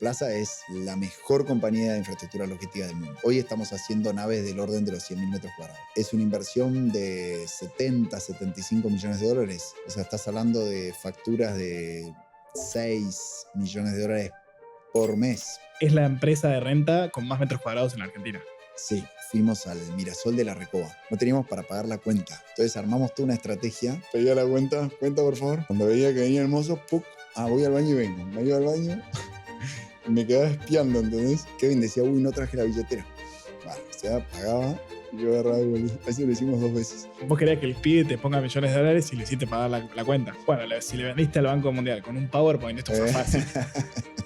Plaza es la mejor compañía de infraestructura logística del mundo. Hoy estamos haciendo naves del orden de los 100.000 metros cuadrados. Es una inversión de 70, 75 millones de dólares. O sea, estás hablando de facturas de 6 millones de dólares por mes. Es la empresa de renta con más metros cuadrados en la Argentina. Sí, fuimos al Mirasol de la Recoba. No teníamos para pagar la cuenta. Entonces armamos toda una estrategia. Pedía la cuenta por favor. Cuando veía que venía el mozo, ¡puc! Voy al baño y vengo. Me iba al baño y me quedaba espiando, ¿entendés? Kevin decía, uy, no traje la billetera. Vale, o sea, pagaba y yo agarraba y volví. Así lo hicimos 2 veces. Vos querías que el pibe te ponga millones de dólares y le hiciste pagar la cuenta. Bueno, si le vendiste al Banco Mundial con un PowerPoint, esto fue fácil.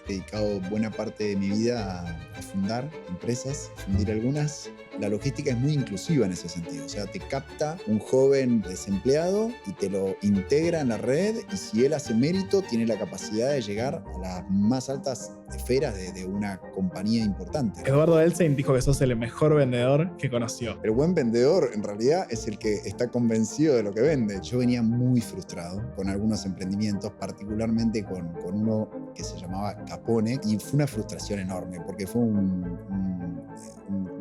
He dedicado buena parte de mi vida a fundar empresas, fundir algunas. La logística es muy inclusiva en ese sentido. O sea, te capta un joven desempleado y te lo integra en la red, y si él hace mérito, tiene la capacidad de llegar a las más altas esferas de una compañía importante. Eduardo Elsein dijo que sos el mejor vendedor que conoció. El buen vendedor, en realidad, es el que está convencido de lo que vende. Yo venía muy frustrado con algunos emprendimientos, particularmente con uno que se llamaba Capone, y fue una frustración enorme, porque fue un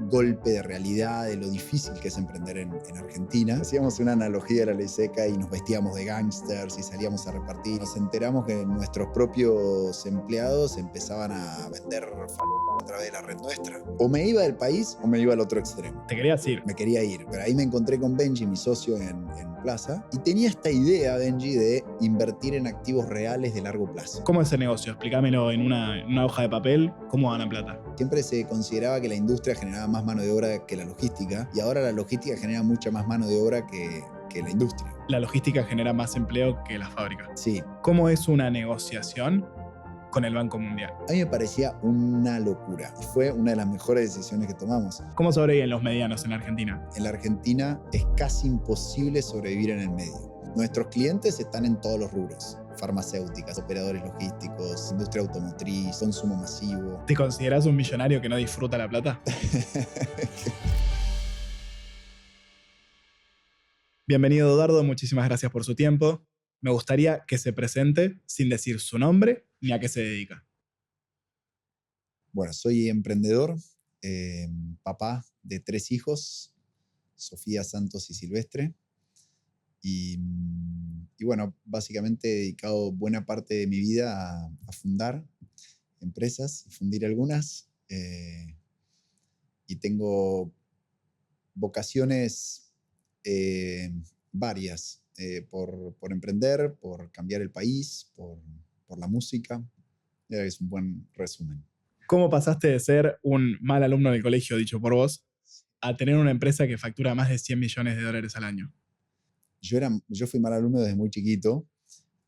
golpe de realidad de lo difícil que es emprender en Argentina. Hacíamos una analogía de la ley seca y nos vestíamos de gángsters y salíamos a repartir. Nos enteramos que nuestros propios empleados empezaban a vender a través de la red nuestra. O me iba del país o me iba al otro extremo. Te querías ir. Me quería ir, pero ahí me encontré con Benji, mi socio en Plaza, y tenía esta idea, Benji, de invertir en activos reales de largo plazo. ¿Cómo es ese negocio? Explícamelo en una hoja de papel. ¿Cómo ganan plata? Siempre se consideraba que la industria generaba más mano de obra que la logística, y ahora la logística genera mucha más mano de obra que la industria. La logística genera más empleo que la fábrica. Sí. ¿Cómo es una negociación con el Banco Mundial? A mí me parecía una locura. Fue una de las mejores decisiones que tomamos. ¿Cómo sobreviven los medianos en la Argentina? En la Argentina es casi imposible sobrevivir en el medio. Nuestros clientes están en todos los rubros: farmacéuticas, operadores logísticos, industria automotriz, consumo masivo. ¿Te considerás un millonario que no disfruta la plata? Bienvenido, Eduardo. Muchísimas gracias por su tiempo. Me gustaría que se presente sin decir su nombre ni a qué se dedica. Bueno, soy emprendedor, papá de 3 hijos, Sofía, Santos y Silvestre. Y bueno, básicamente he dedicado buena parte de mi vida a fundar empresas, fundir algunas. Y tengo vocaciones varias, por emprender, por cambiar el país, por la música. Es un buen resumen. ¿Cómo pasaste de ser un mal alumno del colegio, dicho por vos, a tener una empresa que factura más de 100 millones de dólares al año? Yo fui mal alumno desde muy chiquito,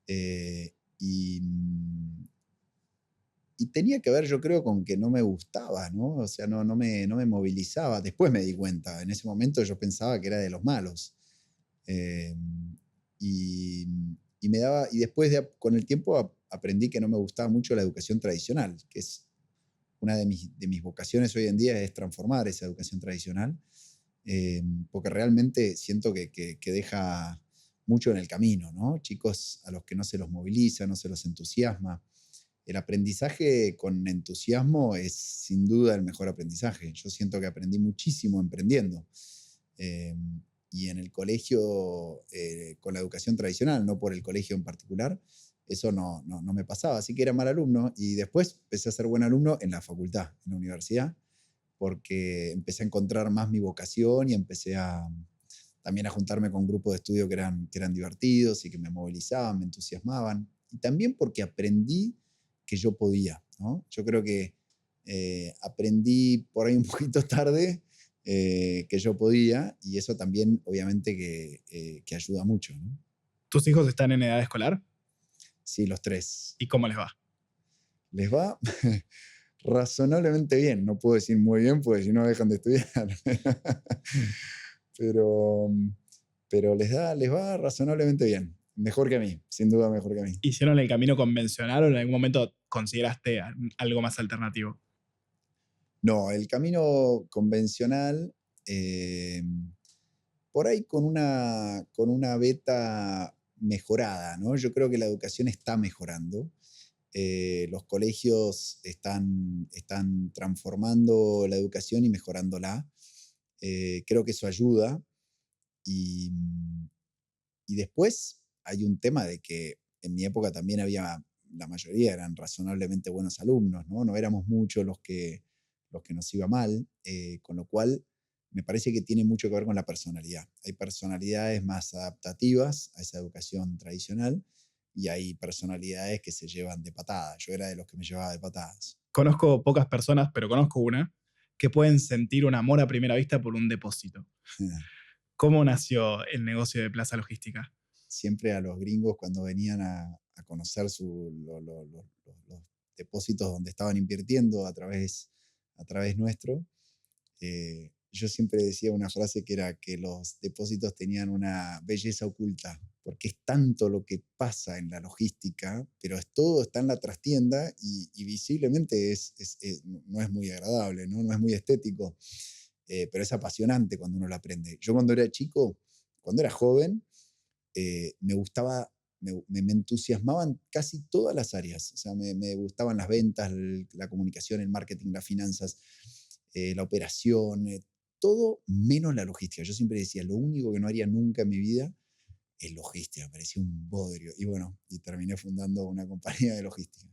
y tenía que ver, yo creo, con que no me gustaba, ¿no? O sea, no me movilizaba. Después me di cuenta. En ese momento yo pensaba que era de los malos. Y después, con el tiempo, aprendí que no me gustaba mucho la educación tradicional, que es una de mis vocaciones hoy en día, es transformar esa educación tradicional, porque realmente siento que deja mucho en el camino, ¿no? Chicos a los que no se los moviliza, no se los entusiasma. El aprendizaje con entusiasmo es sin duda el mejor aprendizaje. Yo siento que aprendí muchísimo emprendiendo. Y en el colegio, con la educación tradicional, no por el colegio en particular, eso no me pasaba. Así que era mal alumno, y después empecé a ser buen alumno en la facultad, en la universidad, porque empecé a encontrar más mi vocación y empecé también a juntarme con grupos de estudio que eran divertidos y que me movilizaban, me entusiasmaban. Y también porque aprendí que yo podía, ¿no? Yo creo que aprendí por ahí un poquito tarde que yo podía, y eso también obviamente que ayuda mucho, ¿no? ¿Tus hijos están en edad escolar? Sí, los 3. ¿Y cómo les va? Les va razonablemente bien. No puedo decir muy bien, porque si no dejan de estudiar. pero les va razonablemente bien. Mejor que a mí, sin duda mejor que a mí. ¿Hicieron el camino convencional o en algún momento consideraste algo más alternativo? No, el camino convencional, por ahí con una beta mejorada, ¿no? Yo creo que la educación está mejorando, Los colegios están transformando la educación y mejorándola. Creo que eso ayuda. Y, y después hay un tema de que en mi época también la mayoría eran razonablemente buenos alumnos, ¿no? No éramos muchos los que nos iba mal, con lo cual me parece que tiene mucho que ver con la personalidad. Hay personalidades más adaptativas a esa educación tradicional y hay personalidades que se llevan de patadas. Yo era de los que me llevaba de patadas. Conozco pocas personas, pero conozco una, que pueden sentir un amor a primera vista por un depósito. ¿Cómo nació el negocio de Plaza Logística? Siempre a los gringos cuando venían a conocer los depósitos donde estaban invirtiendo a través nuestro, yo siempre decía una frase que era que los depósitos tenían una belleza oculta, porque es tanto lo que pasa en la logística, pero todo está en la trastienda y visiblemente no es muy agradable, no es muy estético, pero es apasionante cuando uno lo aprende. Yo cuando era chico, cuando era joven, me gustaba, me entusiasmaban casi todas las áreas. O sea, me gustaban las ventas, la comunicación, el marketing, las finanzas, la operación, todo menos la logística. Yo siempre decía, lo único que no haría nunca en mi vida es logística. Me parecía un bodrio. Y bueno, y terminé fundando una compañía de logística.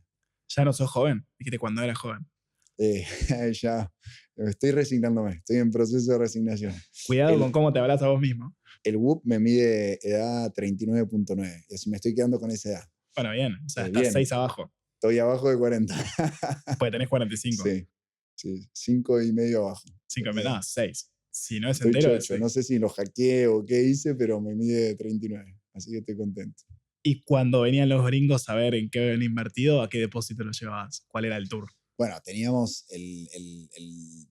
Ya no sos joven, dijiste cuando eras joven. Ya estoy resignándome, estoy en proceso de resignación. Cuidado con cómo te hablas a vos mismo. El WUP me mide edad 39.9, y así me estoy quedando con esa edad. Bueno, bien, o sea, estás 6 abajo. Estoy abajo de 40. Pues tenés 45. Sí, 5 y medio abajo. 5 y medio, no, 6. Si no es Estoy entero, chocho, no sé si lo hackeé o qué hice, pero me mide 39, así que estoy contento. Y cuando venían los gringos a ver en qué habían invertido, ¿a qué depósito los llevabas? ¿Cuál era el tour? Bueno, teníamos el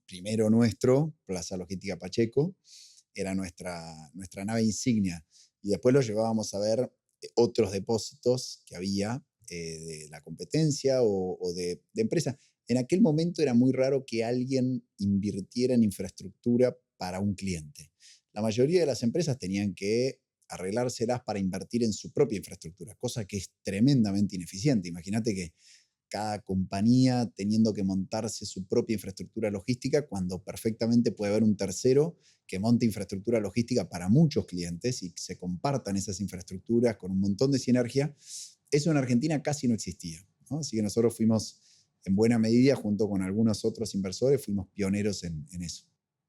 primero nuestro, Plaza Logística Pacheco, era nuestra nave insignia. Y después lo llevábamos a ver otros depósitos que había de la competencia o de empresas. En aquel momento era muy raro que alguien invirtiera en infraestructura para un cliente. La mayoría de las empresas tenían que arreglárselas para invertir en su propia infraestructura, cosa que es tremendamente ineficiente. Imagínate que cada compañía teniendo que montarse su propia infraestructura logística cuando perfectamente puede haber un tercero que monte infraestructura logística para muchos clientes y se compartan esas infraestructuras con un montón de sinergia. Eso en Argentina casi no existía, ¿no? Así que nosotros fuimos en buena medida, junto con algunos otros inversores, fuimos pioneros en eso.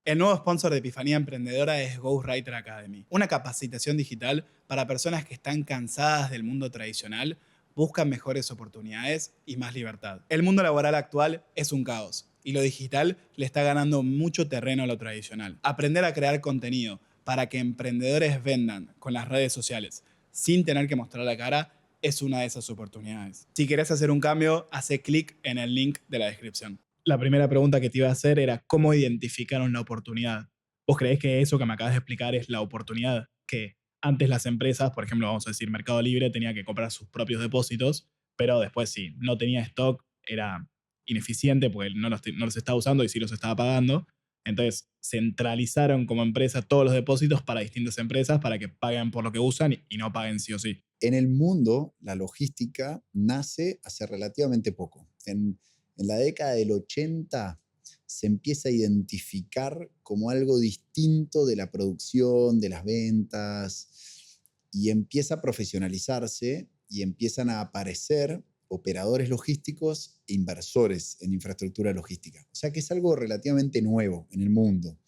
El nuevo sponsor de Epifanía Emprendedora es Ghostwriter Academy, una capacitación digital para personas que están cansadas del mundo tradicional, buscan mejores oportunidades y más libertad. El mundo laboral actual es un caos y lo digital le está ganando mucho terreno a lo tradicional. Aprender a crear contenido para que emprendedores vendan con las redes sociales sin tener que mostrar la cara es una de esas oportunidades. Si querés hacer un cambio, hace clic en el link de la descripción. La primera pregunta que te iba a hacer era ¿cómo identificaron la oportunidad? ¿Vos creés que eso que me acabas de explicar es la oportunidad? Que antes las empresas, por ejemplo, vamos a decir Mercado Libre, tenía que comprar sus propios depósitos, pero después si no tenía stock era ineficiente porque no los estaba usando y sí los estaba pagando. Entonces centralizaron como empresa todos los depósitos para distintas empresas para que paguen por lo que usan y no paguen sí o sí. En el mundo, la logística nace hace relativamente poco. En la década del 80 se empieza a identificar como algo distinto de la producción, de las ventas, y empieza a profesionalizarse y empiezan a aparecer operadores logísticos e inversores en infraestructura logística. O sea que es algo relativamente nuevo en el mundo.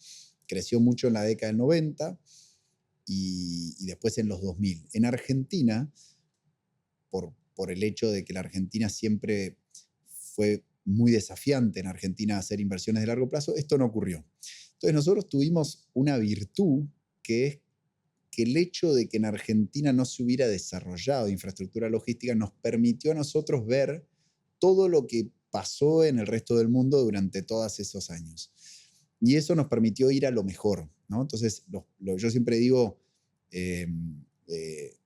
Creció mucho en la década del 90 y después en los 2000. En Argentina, por el hecho de que la Argentina siempre fue muy desafiante en Argentina hacer inversiones de largo plazo, esto no ocurrió. Entonces nosotros tuvimos una virtud que es que el hecho de que en Argentina no se hubiera desarrollado infraestructura logística nos permitió a nosotros ver todo lo que pasó en el resto del mundo durante todos esos años. Y eso nos permitió ir a lo mejor, ¿no? Entonces, yo siempre digo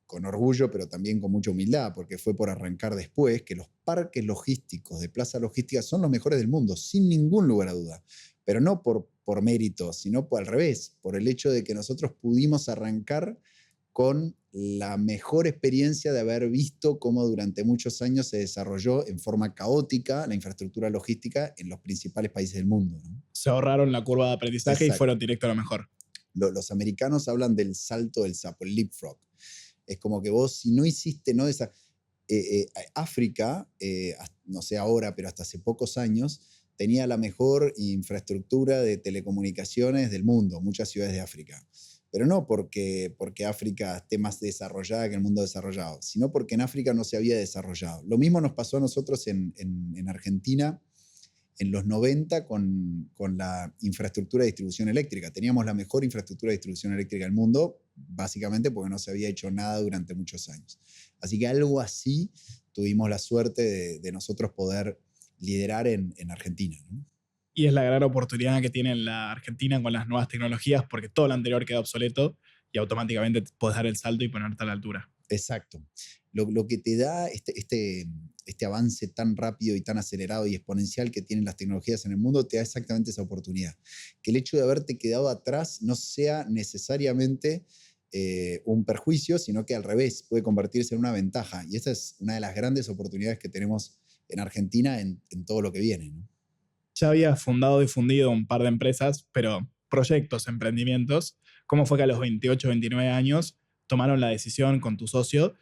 con orgullo, pero también con mucha humildad, porque fue por arrancar después, que los parques logísticos de Plaza Logística son los mejores del mundo, sin ningún lugar a duda. Pero no por mérito, sino al revés, por el hecho de que nosotros pudimos arrancar con la mejor experiencia de haber visto cómo durante muchos años se desarrolló en forma caótica la infraestructura logística en los principales países del mundo, ¿no? Se ahorraron la curva de aprendizaje y Exacto. fueron directo a lo mejor. Los americanos hablan del salto del sapo, el leapfrog. Es como que vos, si no hiciste, no esa, África, no sé ahora, pero hasta hace pocos años, tenía la mejor infraestructura de telecomunicaciones del mundo, muchas ciudades de África. Pero no porque África esté más desarrollada que el mundo desarrollado, sino porque en África no se había desarrollado. Lo mismo nos pasó a nosotros en Argentina en los 90 con la infraestructura de distribución eléctrica. Teníamos la mejor infraestructura de distribución eléctrica del mundo, básicamente porque no se había hecho nada durante muchos años. Así que algo así tuvimos la suerte de nosotros poder liderar en Argentina, ¿no? Y es la gran oportunidad que tiene la Argentina con las nuevas tecnologías, porque todo lo anterior queda obsoleto y automáticamente puedes dar el salto y ponerte a la altura. Exacto. Lo que te da este avance tan rápido y tan acelerado y exponencial que tienen las tecnologías en el mundo, te da exactamente esa oportunidad. Que el hecho de haberte quedado atrás no sea necesariamente un perjuicio, sino que al revés, puede convertirse en una ventaja. Y esta es una de las grandes oportunidades que tenemos en Argentina en todo lo que viene, ¿no? Ya habías fundado y fundido un par de empresas, pero proyectos, emprendimientos. ¿Cómo fue que a los 28, 29 años tomaron la decisión con tu socio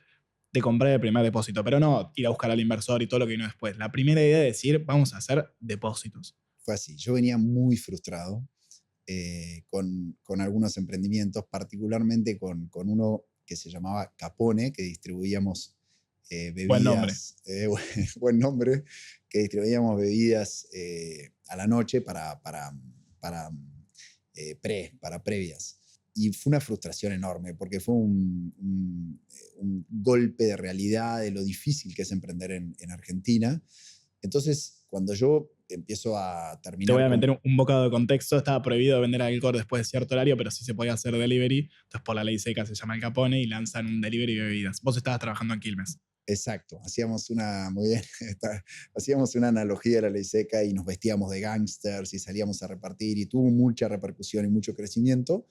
de comprar el primer depósito? Pero no ir a buscar al inversor y todo lo que vino después. La primera idea de decir, vamos a hacer depósitos. Fue así. Yo venía muy frustrado con algunos emprendimientos, particularmente con uno que se llamaba Capone, que distribuíamos Buen nombre. bebidas, buen nombre, que distribuíamos bebidas a la noche para, para previas. Y fue una frustración enorme, porque fue un golpe de realidad de lo difícil que es emprender en Argentina. Entonces, cuando yo empiezo a Te voy terminar a con... meter un bocado de contexto. Estaba prohibido vender alcohol después de cierto horario, pero sí se podía hacer delivery. Entonces, por la ley seca se llama el Capone y lanzan un delivery de bebidas. Vos estabas trabajando en Quilmes. Exacto, muy bien, hacíamos una analogía de la ley seca y nos vestíamos de gángsters y salíamos a repartir y tuvo mucha repercusión y mucho crecimiento,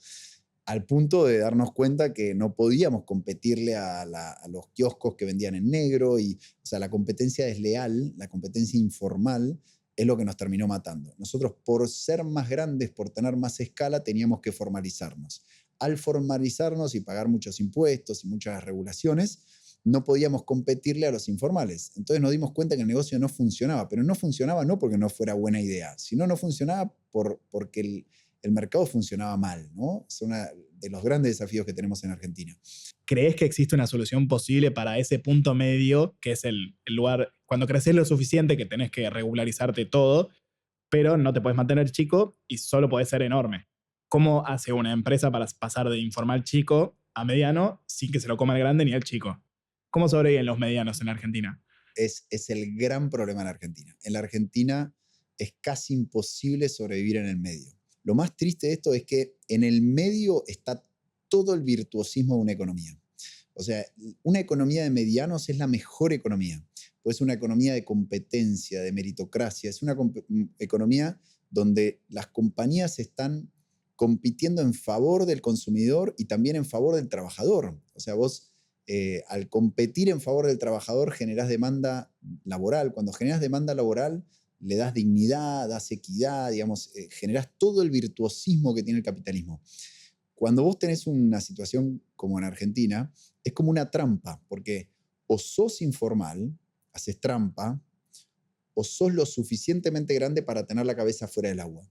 al punto de darnos cuenta que no podíamos competirle a los kioscos que vendían en negro y, o sea, la competencia desleal, la competencia informal es lo que nos terminó matando. Nosotros, por ser más grandes, por tener más escala, teníamos que formalizarnos. Al formalizarnos y pagar muchos impuestos y muchas regulaciones, no podíamos competirle a los informales. Entonces nos dimos cuenta que el negocio no funcionaba, pero no funcionaba no porque no fuera buena idea, sino no funcionaba porque el mercado funcionaba mal, ¿no? Es uno de los grandes desafíos que tenemos en Argentina. ¿Crees que existe una solución posible para ese punto medio, que es el lugar, cuando creces lo suficiente que tenés que regularizarte todo, pero no te puedes mantener chico y solo podés ser enorme? ¿Cómo hace una empresa para pasar de informal chico a mediano sin que se lo coma el grande ni el chico? ¿Cómo sobreviven los medianos en Argentina? Es el gran problema en Argentina. En la Argentina es casi imposible sobrevivir en el medio. Lo más triste de esto es que en el medio está todo el virtuosismo de una economía. O sea, una economía de medianos es la mejor economía. Pues es una economía de competencia, de meritocracia. Es una economía donde las compañías están compitiendo en favor del consumidor y también en favor del trabajador. O sea, vos al competir en favor del trabajador generás demanda laboral. Cuando generas demanda laboral, le das dignidad, das equidad, digamos, generás todo el virtuosismo que tiene el capitalismo. Cuando vos tenés una situación como en Argentina, es como una trampa, porque o sos informal, haces trampa, o sos lo suficientemente grande para tener la cabeza fuera del agua.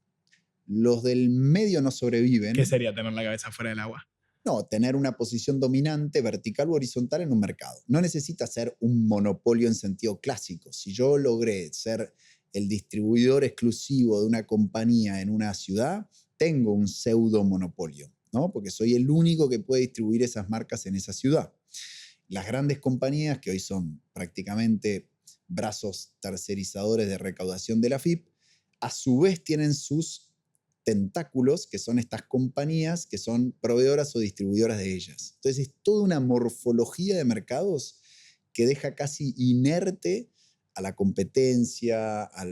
Los del medio no sobreviven. ¿Qué sería tener la cabeza fuera del agua? No, tener una posición dominante, vertical o horizontal en un mercado. No necesita ser un monopolio en sentido clásico. Si yo logré ser el distribuidor exclusivo de una compañía en una ciudad, tengo un pseudo monopolio, ¿no? Porque soy el único que puede distribuir esas marcas en esa ciudad. Las grandes compañías, que hoy son prácticamente brazos tercerizadores de recaudación de la FIP, a su vez tienen sus tentáculos, que son estas compañías que son proveedoras o distribuidoras de ellas. Entonces es toda una morfología de mercados que deja casi inerte a la competencia, a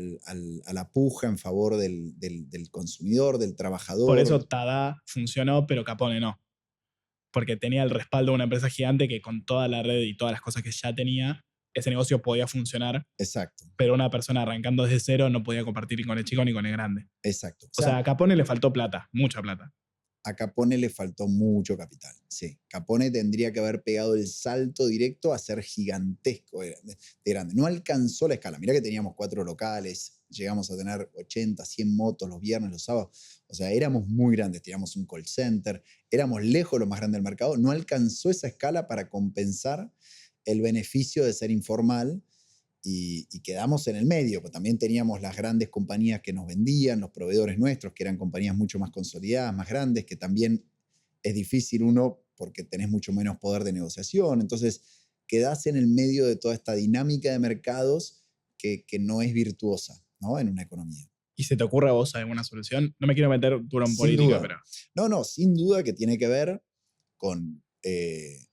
la puja en favor del consumidor, del trabajador. Por eso Tada funcionó, pero Capone no. porque tenía el respaldo de una empresa gigante que con toda la red y todas las cosas que ya tenía, ese negocio podía funcionar, Exacto, pero una persona arrancando desde cero no podía compartir ni con el chico ni con el grande. exacto. O O sea, sea, a Capone le faltó plata, mucha plata. a Capone le faltó mucho capital, sí. Capone tendría que haber pegado el salto directo a ser gigantesco de grande. No alcanzó la escala. Mirá que teníamos 4 locales, llegamos a tener 80, 100 motos los viernes, los sábados. O sea, éramos muy grandes, teníamos un call center, éramos lejos lo más grande del mercado. No alcanzó esa escala para compensar el beneficio de ser informal y quedamos en el medio, pues también teníamos las grandes compañías que nos vendían, los proveedores nuestros, que eran compañías mucho más consolidadas, más grandes, que también es difícil uno porque tenés mucho menos poder de negociación. Entonces, quedás en el medio de toda esta dinámica de mercados que no es virtuosa, ¿no? En una economía. ¿Y se te ocurre a vos alguna solución? No me quiero meter duro en Sin política, duda. pero No, sin duda que tiene que ver con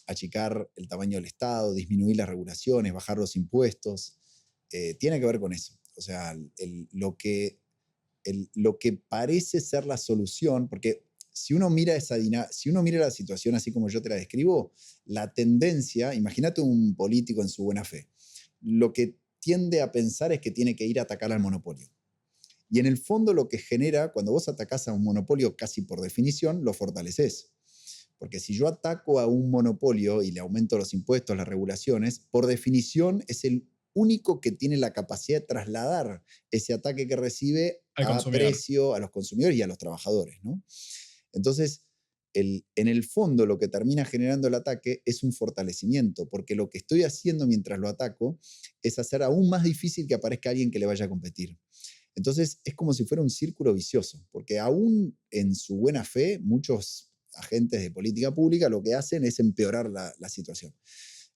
achicar el tamaño del Estado, disminuir las regulaciones, bajar los impuestos. Tiene que ver con eso. O sea, lo que parece ser la solución, porque si uno mira si uno mira la situación así como yo te la describo, la tendencia, imagínate un político en su buena fe, lo que tiende a pensar es que tiene que ir a atacar al monopolio. Y en el fondo lo que genera, cuando vos atacás a un monopolio casi por definición, lo fortaleces. Porque si yo ataco a un monopolio y le aumento los impuestos, las regulaciones, por definición es el único que tiene la capacidad de trasladar ese ataque que recibe al a consumidor. precio a los consumidores y a los trabajadores, ¿no? Entonces, en el fondo lo que termina generando el ataque es un fortalecimiento, porque lo que estoy haciendo mientras lo ataco es hacer aún más difícil que aparezca alguien que le vaya a competir. Entonces, es como si fuera un círculo vicioso, porque aún en su buena fe, muchos agentes de política pública lo que hacen es empeorar la situación.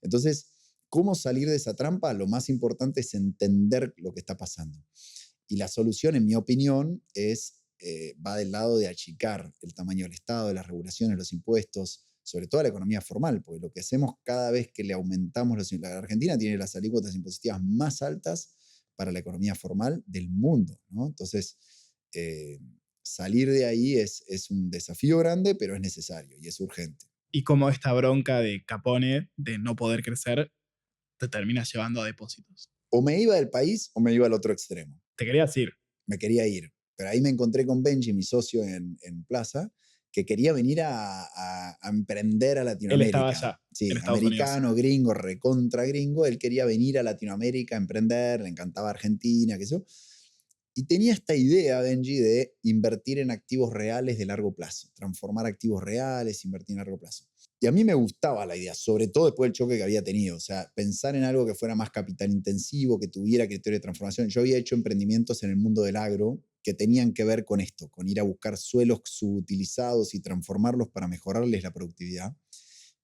Entonces, ¿cómo salir de esa trampa? Lo más importante es entender lo que está pasando. Y la solución, en mi opinión, va del lado de achicar el tamaño del Estado, de las regulaciones, los impuestos, sobre todo la economía formal, porque lo que hacemos cada vez que le aumentamos la Argentina tiene las alícuotas impositivas más altas para la economía formal del mundo, ¿no? Entonces, salir de ahí es un desafío grande, pero es necesario y es urgente. Y como esta bronca de Capone de no poder crecer te termina llevando a depósitos. O me iba del país o me iba al otro extremo. Te quería decir, Me quería ir. Pero ahí me encontré con Benji, mi socio en Plaza, que quería venir a emprender a él Latinoamérica. estaba allá, Sí, en Estados Unidos. americano, gringo, recontra gringo. Él quería venir a Latinoamérica a emprender, le encantaba Argentina, qué sé yo. Y tenía esta idea, Benji, de invertir en activos reales de largo plazo, transformar activos reales, invertir en largo plazo. Y a mí me gustaba la idea, sobre todo después del choque que había tenido. O sea, pensar en algo que fuera más capital intensivo, que tuviera criterio de transformación. Yo había hecho emprendimientos en el mundo del agro que tenían que ver con esto, con ir a buscar suelos subutilizados y transformarlos para mejorarles la productividad.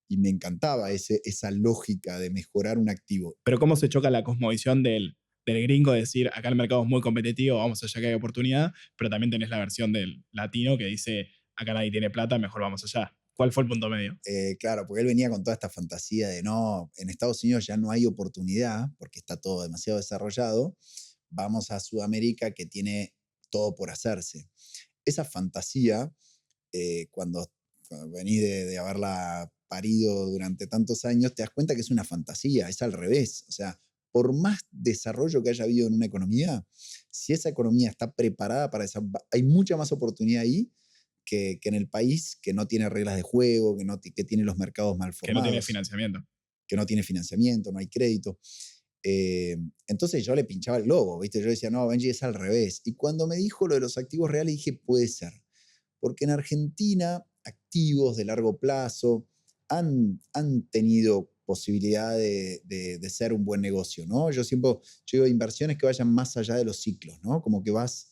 Y me encantaba esa lógica de mejorar un activo. Pero cómo se choca la cosmovisión del gringo de decir, acá el mercado es muy competitivo, vamos allá que hay oportunidad, pero también tenés la versión del latino que dice, acá nadie tiene plata, mejor vamos allá. ¿Cuál fue el punto medio? Claro, porque él venía con toda esta fantasía de no, en Estados Unidos ya no hay oportunidad porque está todo demasiado desarrollado, vamos a Sudamérica que tiene todo por hacerse. Esa fantasía, cuando venís de haberla parido durante tantos años, te das cuenta que es una fantasía, es al revés. O sea, por más desarrollo que haya habido en una economía, si esa economía está preparada para esa, hay mucha más oportunidad ahí que en el país que no tiene reglas de juego, que tiene los mercados mal Que no tiene formados, financiamiento. que no tiene financiamiento, no hay crédito. Entonces yo le pinchaba el globo, ¿viste? Yo decía, no, Benji, es al revés. Y cuando me dijo lo de los activos reales, dije, puede ser. Porque en Argentina, activos de largo plazo han tenido posibilidad de ser un buen negocio, ¿no? Yo digo, inversiones que vayan más allá de los ciclos, ¿no? Como que vas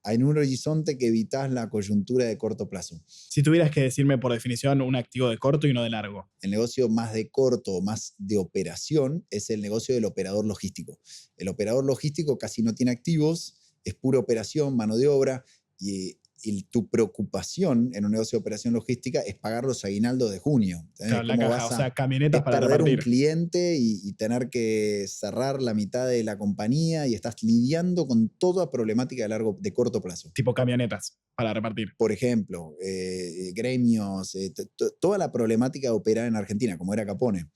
en un horizonte que evitas la coyuntura de corto plazo. Si tuvieras que decirme por definición un activo de corto y uno de largo. El negocio más de corto, más de operación, es el negocio del operador logístico. El operador logístico casi no tiene activos, es pura operación, mano de obra, y y tu preocupación en un negocio de operación logística es pagar los aguinaldos de junio. ¿Entendés? Claro, la ¿Cómo caja, vas o sea, a camionetas es para perder un repartir. cliente y tener que cerrar la mitad de la compañía y estás lidiando con toda problemática de corto plazo? Tipo camionetas para repartir. Por ejemplo, gremios, toda la problemática de operar en Argentina, como era Capone.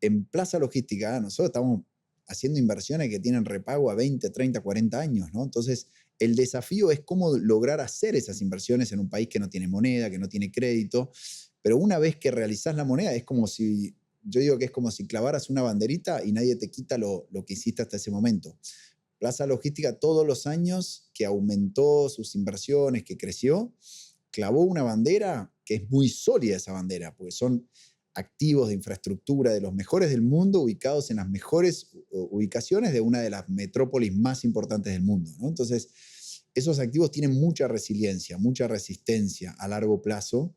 En Plaza Logística, nosotros estamos haciendo inversiones que tienen repago a 20, 30, 40 años, ¿no? Entonces, el desafío es cómo lograr hacer esas inversiones en un país que no tiene moneda, que no tiene crédito, pero una vez que realizás la moneda es como si, yo digo que es como si clavaras una banderita y nadie te quita lo que hiciste hasta ese momento. Plaza Logística todos los años que aumentó sus inversiones, que creció, clavó una bandera que es muy sólida esa bandera, porque son activos de infraestructura de los mejores del mundo ubicados en las mejores ubicaciones de una de las metrópolis más importantes del mundo, ¿no? Entonces, esos activos tienen mucha resiliencia, mucha resistencia a largo plazo.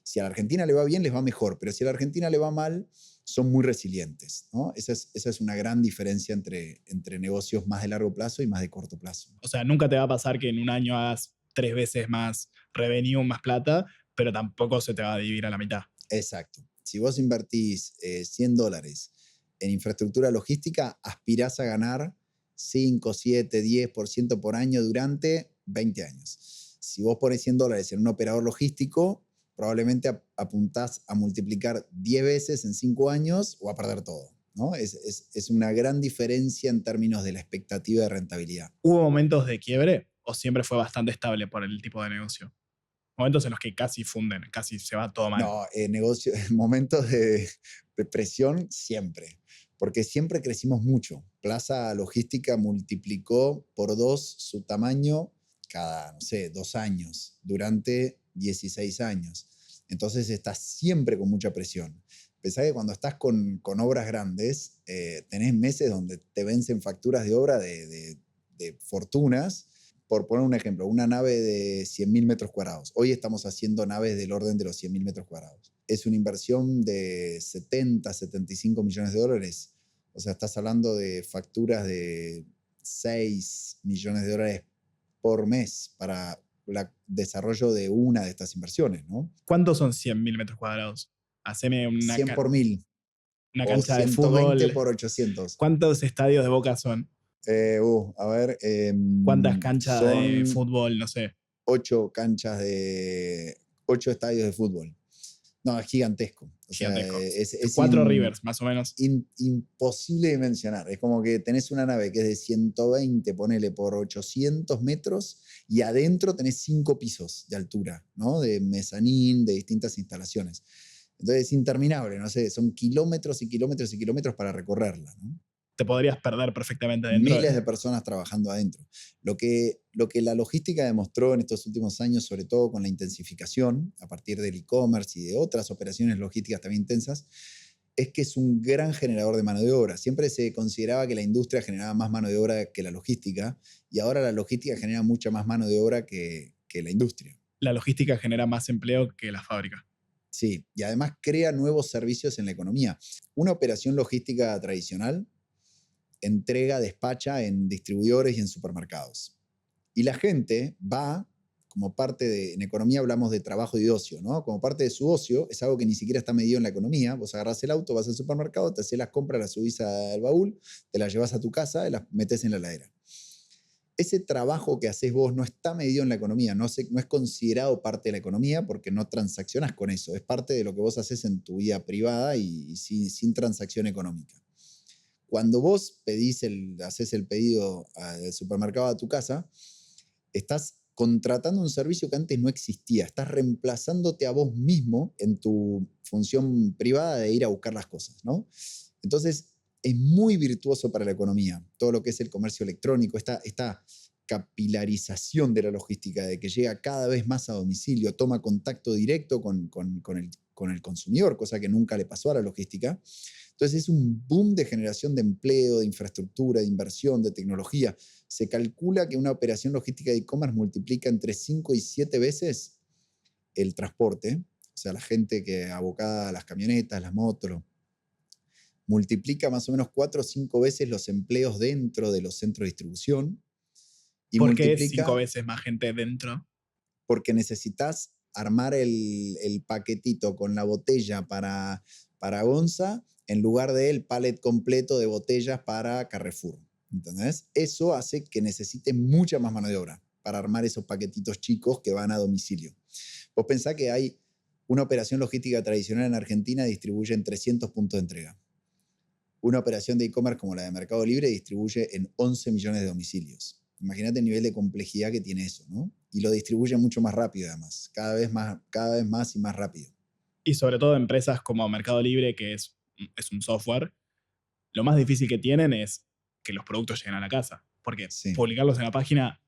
Si a la Argentina le va bien, les va mejor, pero si a la Argentina le va mal, son muy resilientes, ¿no? Esa es una gran diferencia entre negocios más de largo plazo y más de corto plazo. O sea, nunca te va a pasar que en un año hagas 3 veces más revenue, más plata, pero tampoco se te va a dividir a la mitad. Exacto. Si vos invertís $100 en infraestructura logística, aspirás a ganar 5, 7, 10% por año durante 20 años. Si vos pones $100 en un operador logístico, probablemente apuntás a multiplicar 10 veces en 5 años o a perder todo, ¿no? Es una gran diferencia en términos de la expectativa de rentabilidad. ¿Hubo momentos de quiebre o siempre fue bastante estable por el tipo de negocio? Momentos en los que casi funden, casi se va todo mal. No, momentos de presión siempre, porque siempre crecimos mucho. Plaza Logística multiplicó por 2 su tamaño cada, no sé, 2 años, durante 16 años. Entonces estás siempre con mucha presión. Pensá que cuando estás con obras grandes, tenés meses donde te vencen facturas de obra de fortunas. Por poner un ejemplo, una nave de 100.000 metros cuadrados. Hoy estamos haciendo naves del orden de los 100.000 metros cuadrados. Es una inversión de 70, 75 millones de dólares. O sea, estás hablando de facturas de 6 millones de dólares por mes para el desarrollo de una de estas inversiones, ¿no? ¿Cuántos son 100.000 metros cuadrados? Haceme 100 por 1000 una o cancha de 120 fútbol. por 800. ¿Cuántos estadios de Boca son? A ver, ¿Cuántas canchas de son fútbol? No sé. 8 estadios de fútbol. No, es gigantesco. O sea, Gigantesco. es 4 Rivers, más o menos. imposible de mencionar. Es como que tenés una nave que es de 120, ponele, por 800 metros y adentro tenés 5 pisos de altura, ¿no? De mezanín, de distintas instalaciones. Entonces es interminable, no sé, son kilómetros y kilómetros y kilómetros para recorrerla, ¿no? Te podrías perder perfectamente dentro. Miles de personas trabajando adentro. Lo que la logística demostró en estos últimos años, sobre todo con la intensificación a partir del e-commerce y de otras operaciones logísticas también intensas, es que es un gran generador de mano de obra. Siempre se consideraba que la industria generaba más mano de obra que la logística, y ahora la logística genera mucha más mano de obra que la industria. La logística genera más empleo que la fábrica. Sí, y además crea nuevos servicios en la economía. Una operación logística tradicional entrega, despacha en distribuidores y en supermercados. Y la gente va, como parte de, en economía hablamos de trabajo y de ocio, ¿no? Como parte de su ocio, es algo que ni siquiera está medido en la economía. Vos agarrás el auto, vas al supermercado, te haces las compras, las subís al baúl, te las llevas a tu casa y las metes en la heladera. Ese trabajo que haces vos no está medido en la economía, no es considerado parte de la economía porque no transaccionas con eso, es parte de lo que vos haces en tu vida privada y sin transacción económica. Cuando vos haces el pedido del supermercado a tu casa, estás contratando un servicio que antes no existía. Estás reemplazándote a vos mismo en tu función privada de ir a buscar las cosas, ¿no? Entonces, es muy virtuoso para la economía. Todo lo que es el comercio electrónico, esta capilarización de la logística, de que llega cada vez más a domicilio, toma contacto directo con el consumidor, cosa que nunca le pasó a la logística. Entonces es un boom de generación de empleo, de infraestructura, de inversión, de tecnología. Se calcula que una operación logística de e-commerce multiplica entre 5 y 7 veces el transporte, o sea, la gente que abocada a las camionetas, las motos, multiplica más o menos 4 o 5 veces los empleos dentro de los centros de distribución. Y ¿Por qué 5 multiplica veces más gente dentro? porque necesitas armar el paquetito con la botella para Gonza en lugar del pallet completo de botellas para Carrefour. ¿Entendés? Eso hace que necesite mucha más mano de obra para armar esos paquetitos chicos que van a domicilio. Vos pensás que hay una operación logística tradicional en Argentina distribuye en 300 puntos de entrega. Una operación de e-commerce como la de Mercado Libre distribuye en 11 millones de domicilios. Imagínate el nivel de complejidad que tiene eso, ¿no? Y lo distribuye mucho más rápido, además, cada vez más y más rápido. Y sobre todo empresas como Mercado Libre, que es un software, lo más difícil que tienen es que los productos lleguen a la casa. Porque Sí. publicarlos en la página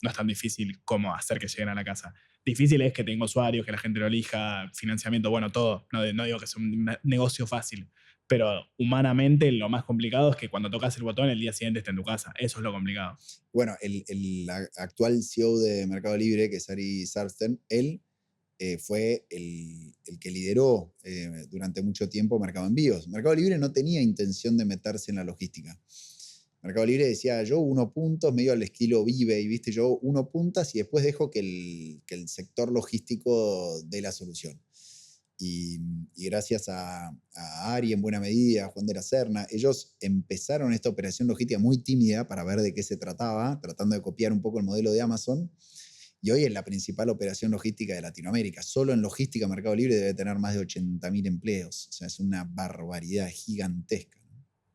no es tan difícil como hacer que lleguen a la casa. Difícil es que tenga usuarios, que la gente lo elija, financiamiento, bueno, todo. No digo que sea un negocio fácil, pero humanamente lo más complicado es que cuando tocas el botón el día siguiente esté en tu casa. Eso es lo complicado. Bueno, el actual CEO de Mercado Libre, que es Ari Sarsten, él fue el que lideró durante mucho tiempo Mercado Envíos. Mercado Libre no tenía intención de meterse en la logística. Mercado Libre decía, yo uno puntos, medio al estilo Vive, y viste, yo uno puntas y después dejo que el sector logístico dé la solución. Y gracias a Ari en buena medida, a Juan de la Serna, ellos empezaron esta operación logística muy tímida para ver de qué se trataba, tratando de copiar un poco el modelo de Amazon. Y hoy es la principal operación logística de Latinoamérica. Solo en logística Mercado Libre debe tener más de 80.000 empleos. O sea, es una barbaridad gigantesca.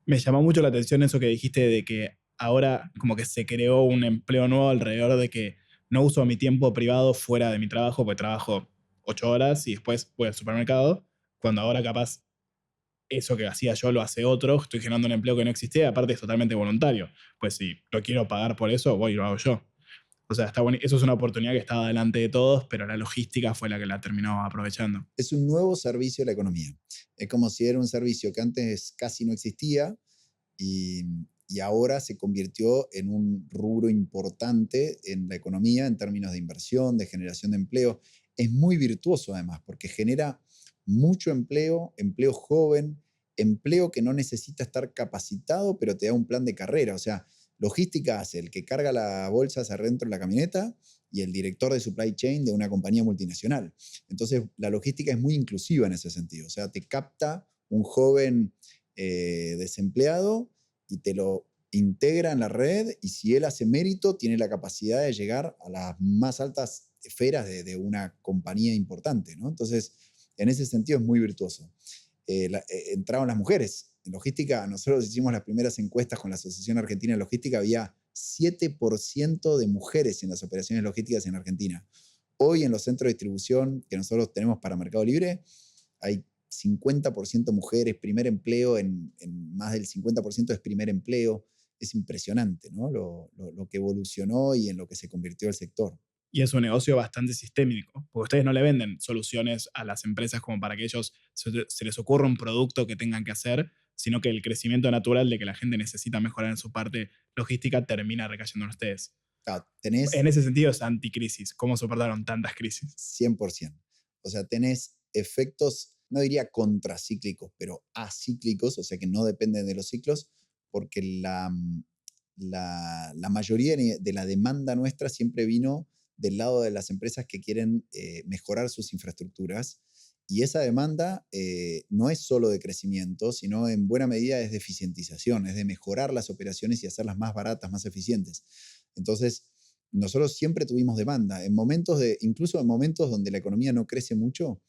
Me llamó mucho la atención eso que dijiste de que ahora como que se creó un empleo nuevo alrededor de que no uso mi tiempo privado fuera de mi trabajo, porque trabajo 8 horas y después voy al supermercado, cuando ahora capaz eso que hacía yo lo hace otro, estoy generando un empleo que no existía, aparte es totalmente voluntario. Pues si lo quiero pagar por eso, voy y lo hago yo. O sea, está bueno. Eso es una oportunidad que estaba delante de todos, pero la logística fue la que la terminó aprovechando. Es un nuevo servicio de la economía. Es como si era un servicio que antes casi no existía y, y ahora se convirtió en un rubro importante en la economía en términos de inversión, de generación de empleo. Es muy virtuoso además porque genera mucho empleo, empleo joven, empleo que no necesita estar capacitado, pero te da un plan de carrera. O sea, logística hace el que carga la bolsa hacia adentro de la camioneta y el director de supply chain de una compañía multinacional. Entonces, la logística es muy inclusiva en ese sentido. O sea, te capta un joven desempleado y te lo integra en la red y si él hace mérito, tiene la capacidad de llegar a las más altas esferas de una compañía importante, ¿no? Entonces, en ese sentido es muy virtuoso. Entraron las mujeres. En logística, nosotros hicimos las primeras encuestas con la Asociación Argentina de Logística, había 7% de mujeres en las operaciones logísticas en Argentina. Hoy en los centros de distribución que nosotros tenemos para Mercado Libre, hay 50% mujeres, primer empleo, en más del 50% es primer empleo. Es impresionante, ¿no? Lo que evolucionó y en lo que se convirtió el sector. Y es un negocio bastante sistémico, porque ustedes no le venden soluciones a las empresas como para que ellos se les ocurra un producto que tengan que hacer, sino que el crecimiento natural de que la gente necesita mejorar en su parte logística termina recayendo en ustedes. Claro, tenés En ese sentido es anticrisis. ¿Cómo soportaron tantas crisis? 100%. O sea, tenés efectos, no diría contracíclicos, pero acíclicos, o sea que no dependen de los ciclos, porque la mayoría de la demanda nuestra siempre vino del lado de las empresas que quieren mejorar sus infraestructuras. Y esa demanda no es solo de crecimiento, sino en buena medida es de eficientización, es de mejorar las operaciones y hacerlas más baratas, más eficientes. Entonces, nosotros siempre tuvimos demanda. Incluso en momentos donde la economía no crece mucho,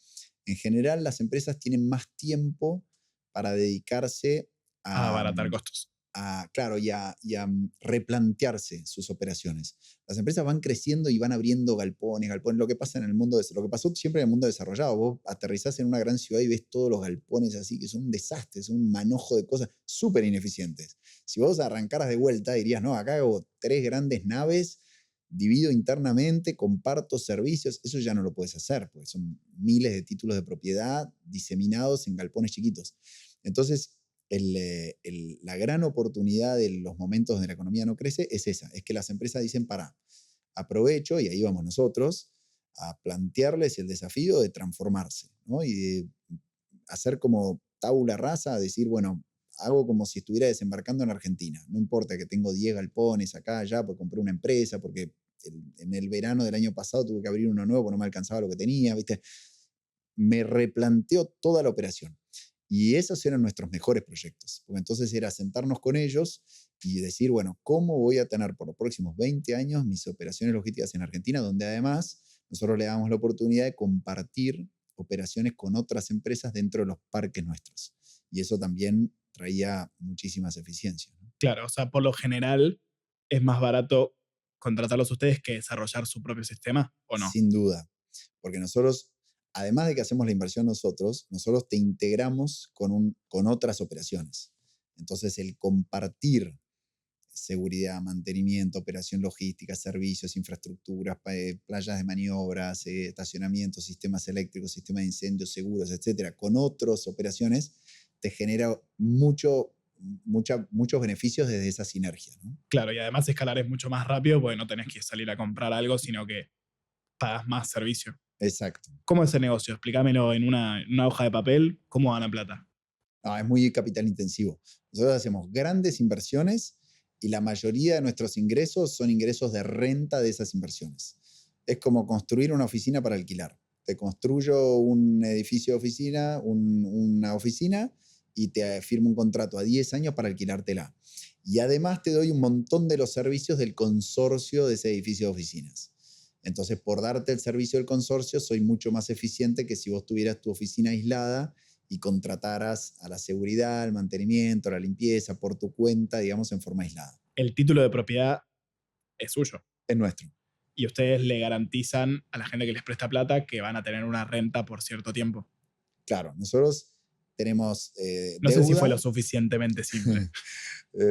en general las empresas tienen más tiempo para dedicarse A a, abaratar costos. claro, y a replantearse sus operaciones. Las empresas van creciendo y van abriendo galpones, lo que pasa en el mundo, lo que pasó siempre en el mundo desarrollado. Vos aterrizás en una gran ciudad y ves todos los galpones así, que son un desastre, son un manojo de cosas súper ineficientes. Si vos arrancaras de vuelta, dirías, no, acá hago 3 grandes naves, divido internamente, comparto servicios, eso ya no lo puedes hacer, porque son miles de títulos de propiedad diseminados en galpones chiquitos. Entonces, la gran oportunidad de los momentos donde la economía no crece es esa, es que las empresas dicen, aprovecho, y ahí vamos nosotros, a plantearles el desafío de transformarse, ¿no? Y de hacer como tabula rasa, decir, bueno, hago como si estuviera desembarcando en Argentina. No importa que tengo 10 galpones acá, allá, porque compré una empresa, porque en el verano del año pasado tuve que abrir uno nuevo porque no me alcanzaba lo que tenía, ¿viste? Me replanteó toda la operación. Y esos eran nuestros mejores proyectos. Porque entonces era sentarnos con ellos y decir, bueno, ¿cómo voy a tener por los próximos 20 años mis operaciones logísticas en Argentina? Donde además nosotros le damos la oportunidad de compartir operaciones con otras empresas dentro de los parques nuestros. Y eso también traía muchísimas eficiencias, ¿no? Claro, o sea, por lo general es más barato contratarlos ustedes que desarrollar su propio sistema, ¿o no? Sin duda. Porque nosotros, además de que hacemos la inversión nosotros te integramos con otras operaciones. Entonces, el compartir seguridad, mantenimiento, operación logística, servicios, infraestructuras, playas de maniobras, estacionamientos, sistemas eléctricos, sistemas de incendios, seguros, etcétera, con otras operaciones, te genera muchos beneficios desde esa sinergia, ¿no? Claro, y además escalar es mucho más rápido porque no tenés que salir a comprar algo, sino que pagas más servicio. Exacto. ¿Cómo es el negocio? Explícamelo en una hoja de papel. ¿Cómo ganan plata? No, es muy capital intensivo. Nosotros hacemos grandes inversiones y la mayoría de nuestros ingresos son ingresos de renta de esas inversiones. Es como construir una oficina para alquilar. Te construyo un edificio de oficina, una oficina, y te firmo un contrato a 10 años para alquilártela. Y además te doy un montón de los servicios del consorcio de ese edificio de oficinas. Entonces, por darte el servicio del consorcio, soy mucho más eficiente que si vos tuvieras tu oficina aislada y contrataras a la seguridad, al mantenimiento, a la limpieza por tu cuenta, digamos, en forma aislada. El título de propiedad es suyo. Es nuestro. Y ustedes le garantizan a la gente que les presta plata que van a tener una renta por cierto tiempo. Claro, nosotros tenemos No deuda. sé si fue lo suficientemente simple.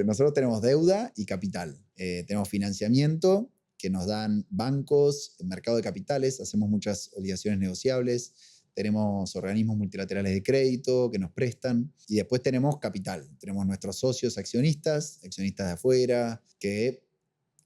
Nosotros tenemos deuda y capital. Tenemos financiamiento que nos dan bancos, mercado de capitales, hacemos muchas obligaciones negociables, tenemos organismos multilaterales de crédito que nos prestan y después tenemos capital. Tenemos nuestros socios accionistas de afuera, que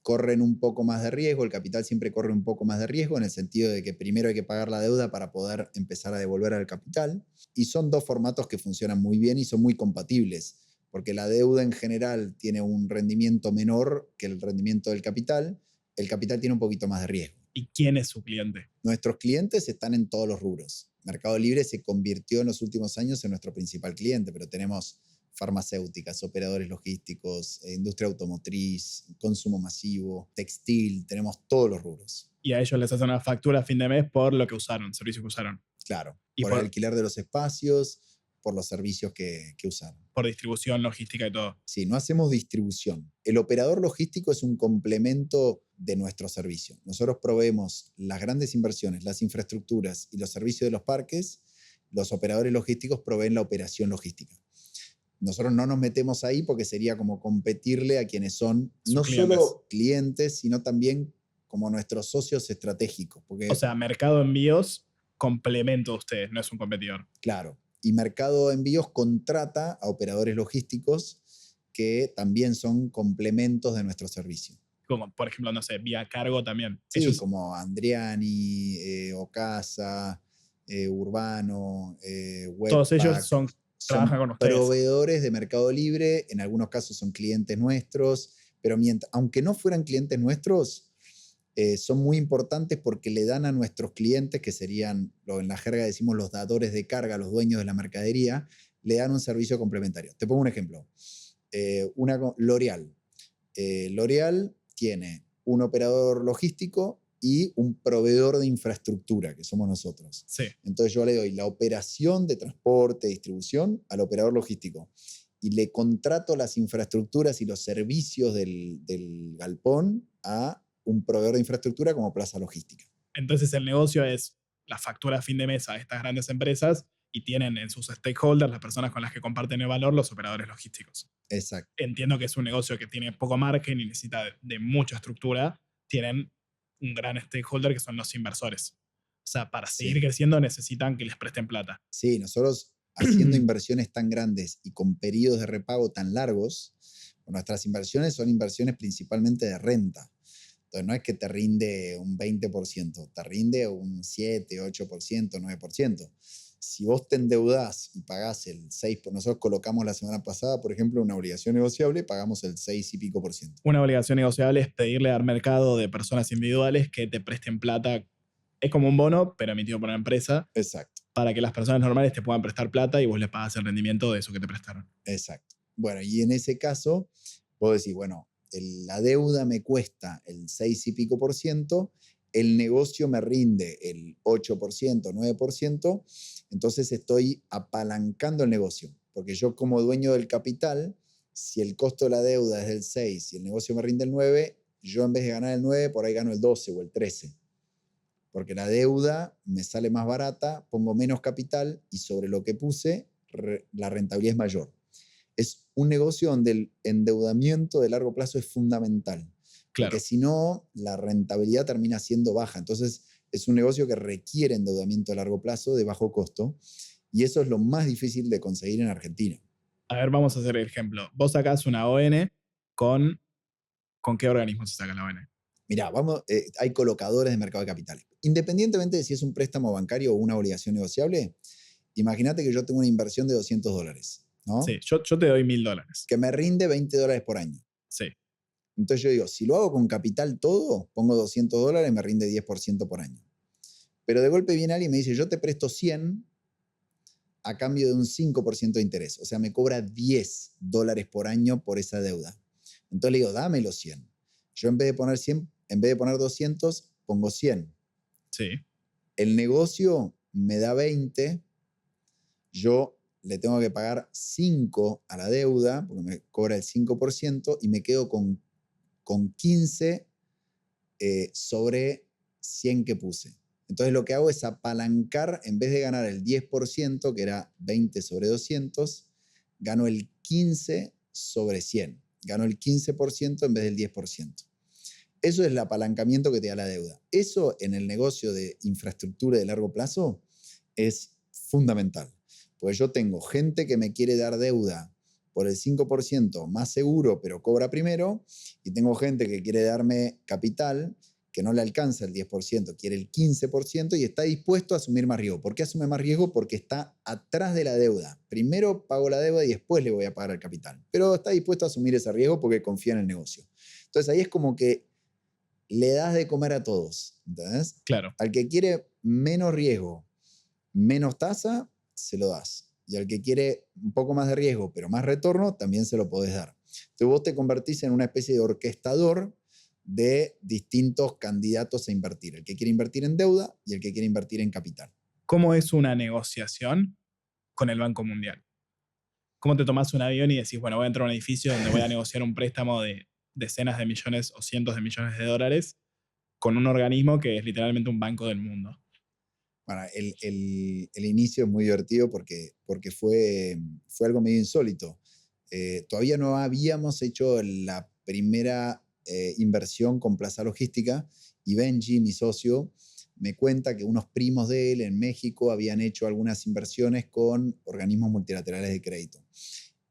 corren un poco más de riesgo. El capital siempre corre un poco más de riesgo en el sentido de que primero hay que pagar la deuda para poder empezar a devolver al capital. Y son dos formatos que funcionan muy bien y son muy compatibles, porque la deuda en general tiene un rendimiento menor que el rendimiento del capital. El capital tiene un poquito más de riesgo. ¿Y quién es su cliente? Nuestros clientes están en todos los rubros. Mercado Libre se convirtió en los últimos años en nuestro principal cliente, pero tenemos farmacéuticas, operadores logísticos, industria automotriz, consumo masivo, textil, tenemos todos los rubros. Y a ellos les hacen una factura a fin de mes por lo que usaron, servicio que usaron. Claro, Y por el alquiler de los espacios, por los servicios que usaron. Por distribución, logística y todo. Sí, no hacemos distribución. El operador logístico es un complemento de nuestro servicio. Nosotros proveemos las grandes inversiones, las infraestructuras y los servicios de los parques. Los operadores logísticos proveen la operación logística. Nosotros no nos metemos ahí porque sería como competirle a quienes son no solo clientes, sino también como nuestros socios estratégicos. Porque, o sea, Mercado Envíos complemento a ustedes, no es un competidor. Claro. Y Mercado Envíos contrata a operadores logísticos que también son complementos de nuestro servicio. Como, por ejemplo, no sé, Vía Cargo también. Sí, ellos, como Andriani, Ocasa, Urbano, Webpack. Todos ellos trabajan con ustedes. Proveedores de Mercado Libre, en algunos casos son clientes nuestros, pero aunque no fueran clientes nuestros, son muy importantes porque le dan a nuestros clientes, que serían, en la jerga decimos los dadores de carga, los dueños de la mercadería, le dan un servicio complementario. Te pongo un ejemplo. L'Oreal. L'Oreal tiene un operador logístico y un proveedor de infraestructura, que somos nosotros. Sí. Entonces yo le doy la operación de transporte, distribución al operador logístico y le contrato las infraestructuras y los servicios del galpón a un proveedor de infraestructura como Plaza Logística. Entonces el negocio es la factura a fin de mes a estas grandes empresas y tienen en sus stakeholders, las personas con las que comparten el valor, los operadores logísticos. Exacto. Entiendo que es un negocio que tiene poco margen y necesita de mucha estructura. Tienen un gran stakeholder que son los inversores. O sea, para seguir creciendo necesitan que les presten plata. Sí, nosotros haciendo inversiones tan grandes y con periodos de repago tan largos, nuestras inversiones son inversiones principalmente de renta. Entonces no es que te rinde un 20%, te rinde un 7, 8%, 9%. Si vos te endeudás y pagás el 6%, nosotros colocamos la semana pasada, por ejemplo, una obligación negociable, pagamos el 6 y pico por ciento. Una obligación negociable es pedirle al mercado de personas individuales que te presten plata. Es como un bono, pero emitido por una empresa, Exacto, para que las personas normales te puedan prestar plata y vos les pagas el rendimiento de eso que te prestaron. exacto. Bueno, y en ese caso, vos decís, bueno, la deuda me cuesta el 6 y pico por ciento, el negocio me rinde el 8%, 9%, entonces estoy apalancando el negocio, porque yo como dueño del capital, si el costo de la deuda es del 6 y el negocio me rinde el 9, yo en vez de ganar el 9, por ahí gano el 12 o el 13, porque la deuda me sale más barata, pongo menos capital y sobre lo que puse, la rentabilidad es mayor. Es un negocio donde el endeudamiento de largo plazo es fundamental, Claro. porque si no, la rentabilidad termina siendo baja. Entonces, es un negocio que requiere endeudamiento a largo plazo de bajo costo, y eso es lo más difícil de conseguir en Argentina. A ver, vamos a hacer el ejemplo. Vos sacás una ON ¿con qué organismo se saca la ON? Mirá, hay colocadores de mercado de capitales. Independientemente de si es un préstamo bancario o una obligación negociable, imagínate que yo tengo una inversión de $200, ¿no? Sí, yo te doy $1.000. Que me rinde $20 por año. Sí. Entonces yo digo, si lo hago con capital todo, pongo $200 y me rinde 10% por año. Pero de golpe viene alguien y me dice, yo te presto 100 a cambio de un 5% de interés. O sea, me cobra $10 por año por esa deuda. Entonces le digo, dame los 100. Yo en vez de poner 100, en vez de poner 200, pongo 100. Sí. El negocio me da 20, yo le tengo que pagar 5 a la deuda, porque me cobra el 5%, y me quedo con 15 sobre 100 que puse. Entonces lo que hago es apalancar, en vez de ganar el 10%, que era 20 sobre 200, gano el 15 sobre 100. Gano el 15% en vez del 10%. Eso es el apalancamiento que te da la deuda. Eso en el negocio de infraestructura de largo plazo es fundamental. Porque yo tengo gente que me quiere dar deuda por el 5% más seguro, pero cobra primero, y tengo gente que quiere darme capital, que no le alcanza el 10%, quiere el 15% y está dispuesto a asumir más riesgo. ¿Por qué asume más riesgo? Porque está atrás de la deuda. Primero pago la deuda y después le voy a pagar el capital. Pero está dispuesto a asumir ese riesgo porque confía en el negocio. Entonces ahí es como que le das de comer a todos, ¿entendés? Claro. Al que quiere menos riesgo, menos tasa, se lo das. Y al que quiere un poco más de riesgo, pero más retorno, también se lo podés dar. Entonces vos te convertís en una especie de orquestador de distintos candidatos a invertir. El que quiere invertir en deuda y el que quiere invertir en capital. ¿Cómo es una negociación con el Banco Mundial? ¿Cómo te tomás un avión y decís, bueno, voy a entrar a un edificio donde voy a negociar un préstamo de decenas de millones o cientos de millones de dólares con un organismo que es literalmente un banco del mundo? Bueno, el inicio es muy divertido porque fue algo medio insólito. Todavía no habíamos hecho la primera inversión con Plaza Logística, y Benji, mi socio, me cuenta que unos primos de él en México habían hecho algunas inversiones con organismos multilaterales de crédito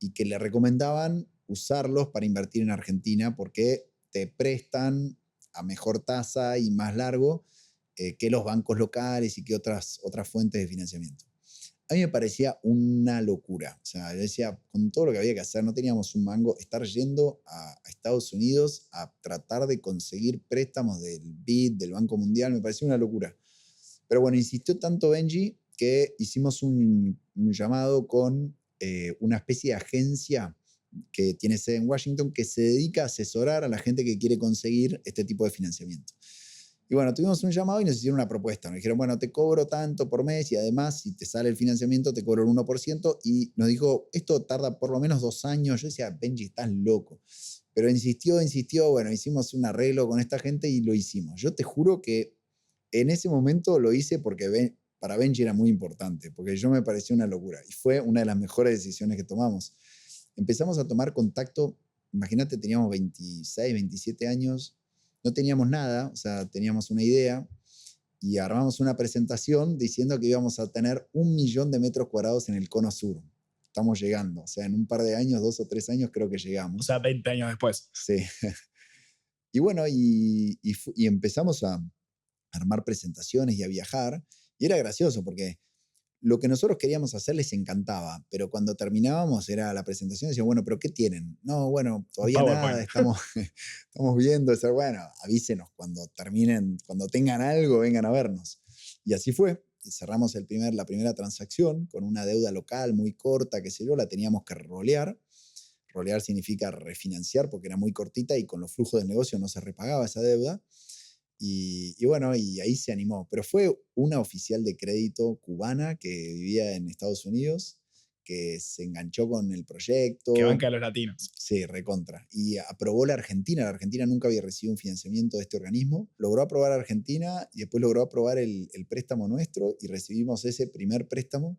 y que le recomendaban usarlos para invertir en Argentina porque te prestan a mejor tasa y más largo que los bancos locales y que otras fuentes de financiamiento. A mí me parecía una locura. O sea, yo decía, con todo lo que había que hacer, no teníamos un mango, estar yendo a Estados Unidos a tratar de conseguir préstamos del BID, del Banco Mundial, me parecía una locura. Pero bueno, insistió tanto Benji que hicimos un llamado con una especie de agencia que tiene sede en Washington que se dedica a asesorar a la gente que quiere conseguir este tipo de financiamiento. Y bueno, tuvimos un llamado y nos hicieron una propuesta. Nos dijeron, bueno, te cobro tanto por mes y además, si te sale el financiamiento, te cobro el 1%. Y nos dijo, esto tarda por lo menos 2 años. Yo decía, Benji, estás loco. Pero insistió. Bueno, hicimos un arreglo con esta gente y lo hicimos. Yo te juro que en ese momento lo hice porque para Benji era muy importante, porque yo me pareció una locura. Y fue una de las mejores decisiones que tomamos. Empezamos a tomar contacto, imagínate, teníamos 26, 27 años, no teníamos nada, o sea, teníamos una idea y armamos una presentación diciendo que íbamos a tener 1 millón de metros cuadrados en el cono sur. Estamos llegando, o sea, en un par de años, 2 o 3 años creo que llegamos. O sea, 20 años después. Sí. Y bueno, y empezamos a armar presentaciones y a viajar, y era gracioso porque Lo que nosotros queríamos hacer les encantaba, pero cuando terminábamos era la presentación, decían, bueno, ¿pero qué tienen? No, bueno, Un todavía nada, PowerPoint. estamos viendo, eso, bueno, avísenos cuando terminen, cuando tengan algo, vengan a vernos. Y así fue. Y cerramos la primera transacción con una deuda local muy corta, qué sé yo, la teníamos que rolear. Rolear significa refinanciar porque era muy cortita y con los flujos del negocio no se repagaba esa deuda. Y bueno, y ahí se animó. Pero fue una oficial de crédito cubana que vivía en Estados Unidos, que se enganchó con el Que proyecto. banca a los latinos. Sí, recontra. Y aprobó la Argentina. La Argentina nunca había recibido un financiamiento de este organismo. Logró aprobar a Argentina y después logró aprobar el préstamo nuestro y recibimos ese primer préstamo,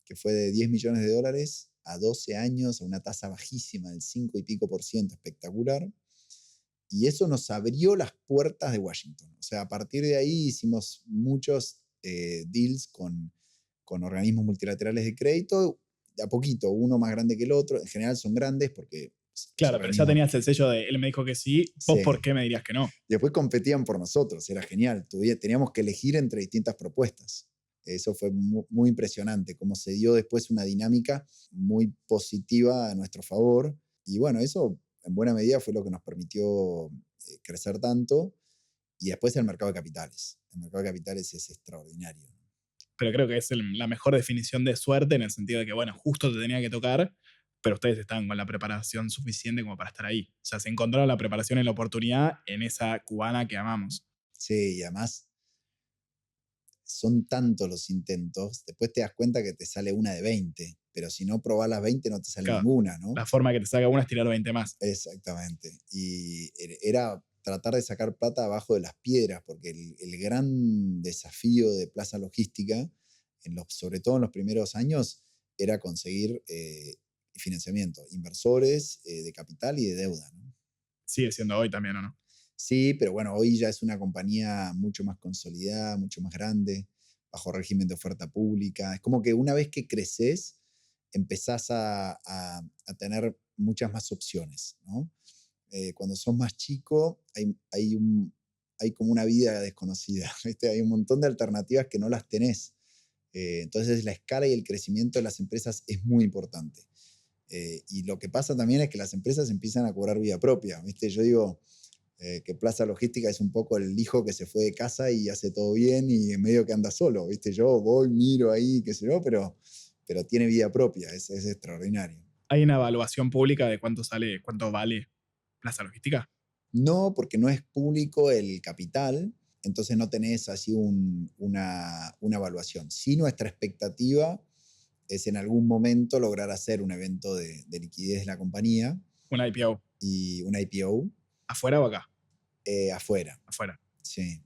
que fue de $10 millones a 12 años, a una tasa bajísima del 5 y pico por ciento, espectacular. Y eso nos abrió las puertas de Washington. O sea, a partir de ahí hicimos muchos deals con organismos multilaterales de crédito, de a poquito, uno más grande que el otro. En general son grandes porque Claro, pero ya tenías el sello de él me dijo que sí, vos sí. por qué me dirías que no. Después competían por nosotros, era genial. Teníamos que elegir entre distintas propuestas. Eso fue muy impresionante, cómo se dio después una dinámica muy positiva a nuestro favor. Y bueno, eso en buena medida fue lo que nos permitió crecer tanto. Y después el mercado de capitales. El mercado de capitales es extraordinario. Pero creo que es la mejor definición de suerte en el sentido de que, bueno, justo te tenía que tocar, pero ustedes estaban con la preparación suficiente como para estar ahí. O sea, se encontraron la preparación y la oportunidad en esa cubana que amamos. Sí, y además son tantos los intentos, después te das cuenta que te sale una de 20, pero si no probás las 20 no te sale Claro, ninguna, ¿no? la forma que te salga una es tirar 20 más. Exactamente. Y era tratar de sacar plata abajo de las piedras, porque el gran desafío de Plaza Logística, sobre todo en los primeros años, era conseguir financiamiento, inversores de capital y de deuda, ¿no? Sigue siendo hoy también, ¿o no? Sí, pero bueno, hoy ya es una compañía mucho más consolidada, mucho más grande, bajo régimen de oferta pública. Es como que una vez que creces, empezás a tener muchas más opciones, ¿no? Cuando sos más chico, hay como una vida desconocida, ¿viste? Hay un montón de alternativas que no las tenés. Entonces la escala y el crecimiento de las empresas es muy importante. Y lo que pasa también es que las empresas empiezan a cobrar vida propia, ¿viste? Yo digo que Plaza Logística es un poco el hijo que se fue de casa y hace todo bien y en medio que anda solo, ¿viste? Yo voy, miro ahí, qué sé yo, pero tiene vida propia, es extraordinario. ¿Hay una evaluación pública de cuánto sale, cuánto vale Plaza Logística? No, porque no es público el capital, entonces no tenés así una evaluación. Sí, nuestra expectativa es en algún momento lograr hacer un evento de liquidez de la compañía Una IPO. y una IPO ¿Afuera o acá? afuera. Afuera. Sí.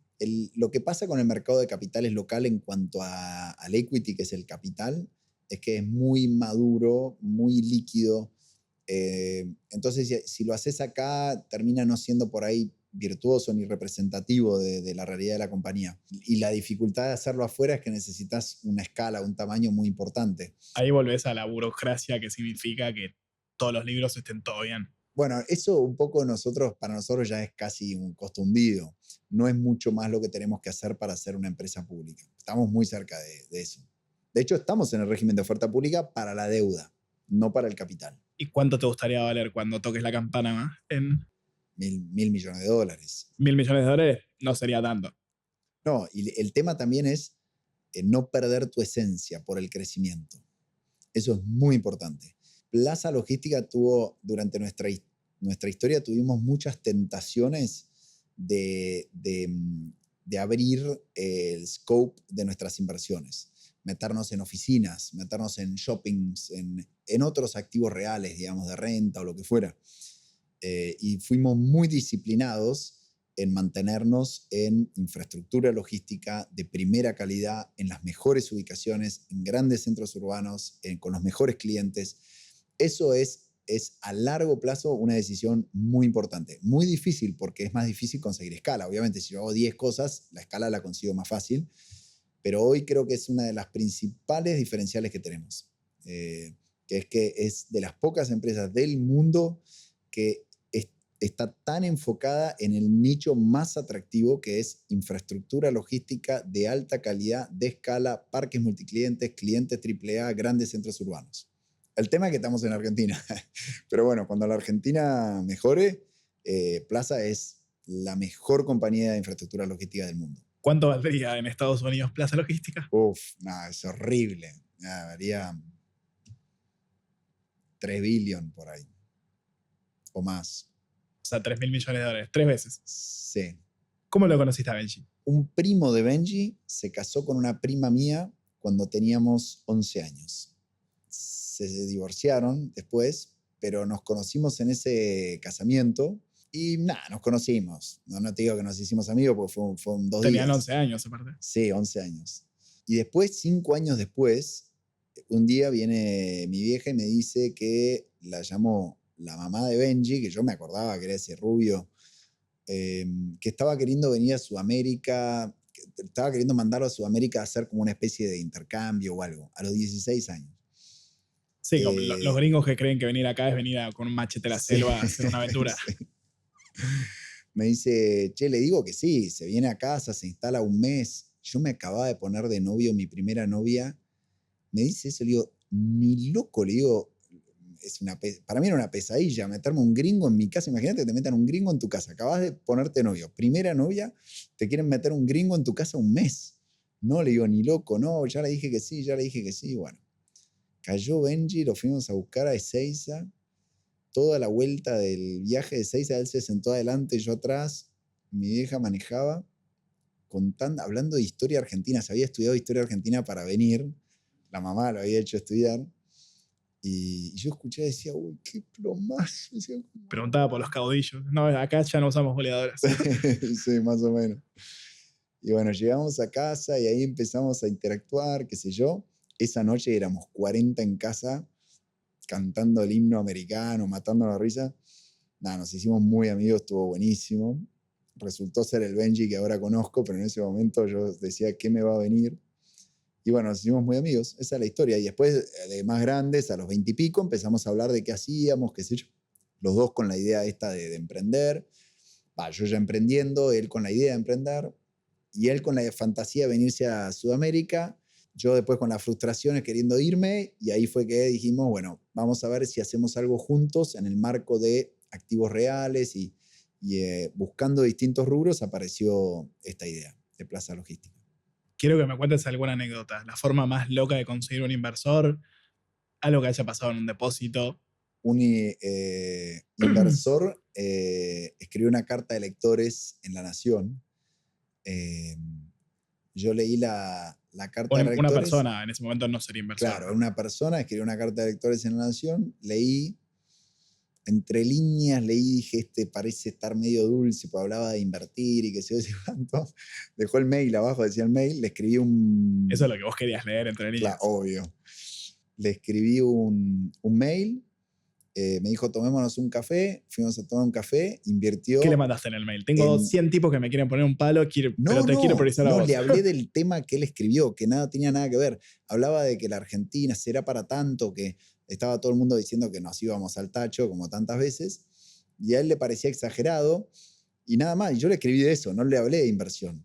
Lo que pasa con el mercado de capitales local en cuanto al equity, que es el capital, es que es muy maduro, muy líquido. Entonces, si lo haces acá, termina no siendo por ahí virtuoso ni representativo de la realidad de la compañía. Y la dificultad de hacerlo afuera es que necesitas una escala, un tamaño muy importante. Ahí volvés a la burocracia que significa que todos los libros estén todo bien. Bueno, eso un poco para nosotros ya es casi un costumbido. No es mucho más lo que tenemos que hacer para ser una empresa pública. Estamos muy cerca de eso. De hecho, estamos en el régimen de oferta pública para la deuda, no para el capital. ¿Y cuánto te gustaría valer cuando toques la campana en Mil millones de dólares. $1.000 millones? No sería tanto. No, y el tema también es no perder tu esencia por el crecimiento. Eso es muy importante. Plaza Logística tuvo, durante nuestra historia, tuvimos muchas tentaciones de abrir el scope de nuestras inversiones. Meternos en oficinas, meternos en shoppings, en otros activos reales, digamos, de renta o lo que fuera. Y fuimos muy disciplinados en mantenernos en infraestructura logística de primera calidad, en las mejores ubicaciones, en grandes centros urbanos, con los mejores clientes. Eso es a largo plazo una decisión muy importante. Muy difícil porque es más difícil conseguir escala. Obviamente, si yo hago 10 cosas, la escala la consigo más fácil. Pero hoy creo que es una de las principales diferenciales que tenemos. Que es de las pocas empresas del mundo que está tan enfocada en el nicho más atractivo, que es infraestructura logística de alta calidad, de escala, parques multiclientes, clientes AAA, grandes centros urbanos. El tema es que estamos en Argentina. Pero bueno, cuando la Argentina mejore, Plaza es la mejor compañía de infraestructura logística del mundo. ¿Cuánto valdría en Estados Unidos Plaza Logística? Uf, nada, es horrible. Nada, varía 3 billion por ahí. O más. O sea, 3.000 millones de dólares, 3 veces. Sí. ¿Cómo lo conociste a Benji? Un primo de Benji se casó con una prima mía cuando teníamos 11 años. Se divorciaron después, pero nos conocimos en ese casamiento y nada, nos conocimos. No te digo que nos hicimos amigos porque fueron 2 días. Tenían 11 años aparte. Sí, 11 años. Y después, 5 años después, un día viene mi vieja y me dice que la llamó la mamá de Benji, que yo me acordaba que era ese rubio, que estaba queriendo venir a Sudamérica, que estaba queriendo mandarlo a Sudamérica a hacer como una especie de intercambio o algo, a los 16 años. Sí, como los gringos que creen que venir acá es venir con un machete a la selva a hacer una aventura. Sí. Me dice, che, le digo que sí, se viene a casa, se instala un mes. Yo me acababa de poner de novio, mi primera novia. Me dice eso, le digo, ni loco, le digo, para mí era una pesadilla meterme un gringo en mi casa. Imagínate que te metan un gringo en tu casa. Acabas de ponerte novio. Primera novia, te quieren meter un gringo en tu casa un mes. No, le digo, ni loco, no, ya le dije que sí, ya le dije que sí. Bueno, cayó Benji, lo fuimos a buscar a Ezeiza. Toda la vuelta del viaje de Ezeiza, él se sentó adelante, yo atrás. Mi vieja manejaba, hablando de historia argentina. Se había estudiado historia argentina para venir. La mamá lo había hecho estudiar. Y yo escuché y decía, uy, qué plomazo. Decía, preguntaba por los caudillos. No, acá ya no usamos goleadoras. Sí, más o menos. Y bueno, llegamos a casa y ahí empezamos a interactuar, qué sé yo. Esa noche éramos 40 en casa, cantando el himno americano, matando la risa. Nada, nos hicimos muy amigos, estuvo buenísimo. Resultó ser el Benji que ahora conozco, pero en ese momento yo decía, ¿qué me va a venir? Y bueno, nos hicimos muy amigos, esa es la historia. Y después, de más grandes, a los 20 y pico, empezamos a hablar de qué hacíamos, qué sé yo. Los dos con la idea esta de emprender. Yo ya emprendiendo, él con la idea de emprender. Y él con la fantasía de venirse a Sudamérica. Yo después con las frustraciones queriendo irme. Y ahí fue que dijimos, bueno, vamos a ver si hacemos algo juntos en el marco de activos reales. Y buscando distintos rubros apareció esta idea de Plaza Logística. Quiero que me cuentes alguna anécdota. La forma más loca de conseguir un inversor, algo que haya pasado en un depósito. Un inversor escribió una carta de lectores en La Nación. Yo leí la carta de lectores. Una persona en ese momento no sería inversor. Claro, una persona escribió una carta de lectores en La Nación. Leí, entre líneas, dije, parece estar medio dulce, porque hablaba de invertir y que se yo cuánto. Dejó el mail abajo, decía el mail, le escribí un... Eso es lo que vos querías leer entre líneas. Claro, obvio. Le escribí un mail. Me dijo, tomémonos un café, fuimos a tomar un café, invirtió... ¿Qué le mandaste en el mail? Tengo 100 tipos que me quieren poner un palo, pero te quiero priorizar a vos. No, le hablé del tema que él escribió, que nada tenía nada que ver. Hablaba de que la Argentina será para tanto, que estaba todo el mundo diciendo que nos íbamos al tacho, como tantas veces, y a él le parecía exagerado, y nada más. Y yo le escribí de eso, no le hablé de inversión.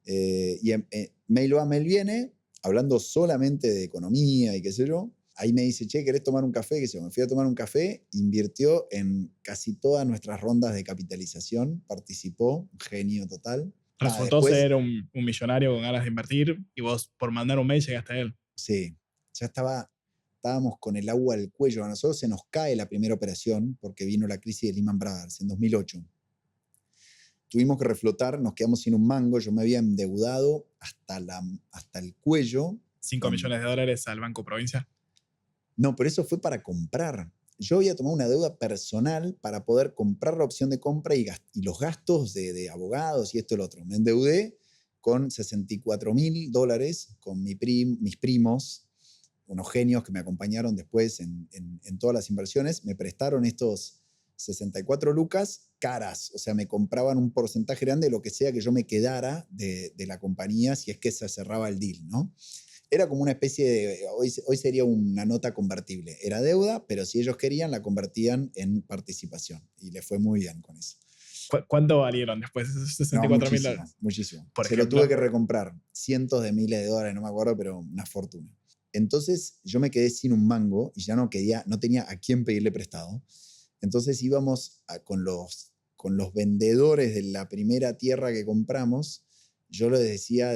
Mail va, mail viene, hablando solamente de economía y qué sé yo. Ahí me dice, che, ¿querés tomar un café? Que me fui a tomar un café, invirtió en casi todas nuestras rondas de capitalización, participó, un genio total. Resultó ser un millonario con ganas de invertir y vos por mandar un mail llegaste a él. Sí, ya estábamos con el agua al cuello. A nosotros se nos cae la primera operación porque vino la crisis de Lehman Brothers en 2008. Tuvimos que reflotar, nos quedamos sin un mango, yo me había endeudado hasta el cuello. ¿5 millones de dólares al Banco Provincia? No, pero eso fue para comprar. Yo había tomado una deuda personal para poder comprar la opción de compra y los gastos de abogados y esto y lo otro. Me endeudé con $64,000 con mis primos, unos genios que me acompañaron después en todas las inversiones. Me prestaron estos 64 lucas caras, o sea, me compraban un porcentaje grande de lo que sea que yo me quedara de la compañía si es que se cerraba el deal, ¿no? Era como una especie de, hoy sería una nota convertible. Era deuda, pero si ellos querían, la convertían en participación. Y le fue muy bien con eso. ¿Cuánto valieron después de esos No, $64.000? muchísimo. Por Se lo tuve ejemplo. que recomprar. Cientos de miles de dólares, no me acuerdo, pero una fortuna. Entonces yo me quedé sin un mango y ya no tenía a quién pedirle prestado. Entonces íbamos con los vendedores de la primera tierra que compramos. Yo les decía,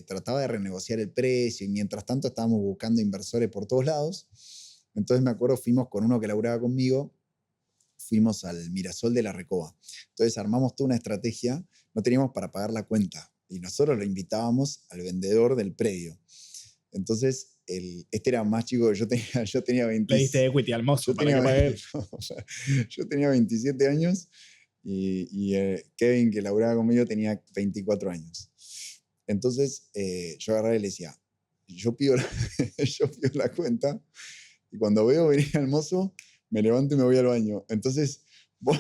trataba de renegociar el precio y mientras tanto estábamos buscando inversores por todos lados. Entonces me acuerdo, fuimos con uno que laburaba conmigo, fuimos al Mirasol de la Recoba. Entonces armamos toda una estrategia, no teníamos para pagar la cuenta y nosotros lo invitábamos al vendedor del predio. Entonces, este era más chico que yo tenía 20. Le diste equity al mozo para que pague él. Yo tenía 27 años y Kevin, que laburaba conmigo, tenía 24 años. Entonces, yo agarré y le decía, yo pido la cuenta y cuando veo venir al mozo, me levanto y me voy al baño. Entonces, vos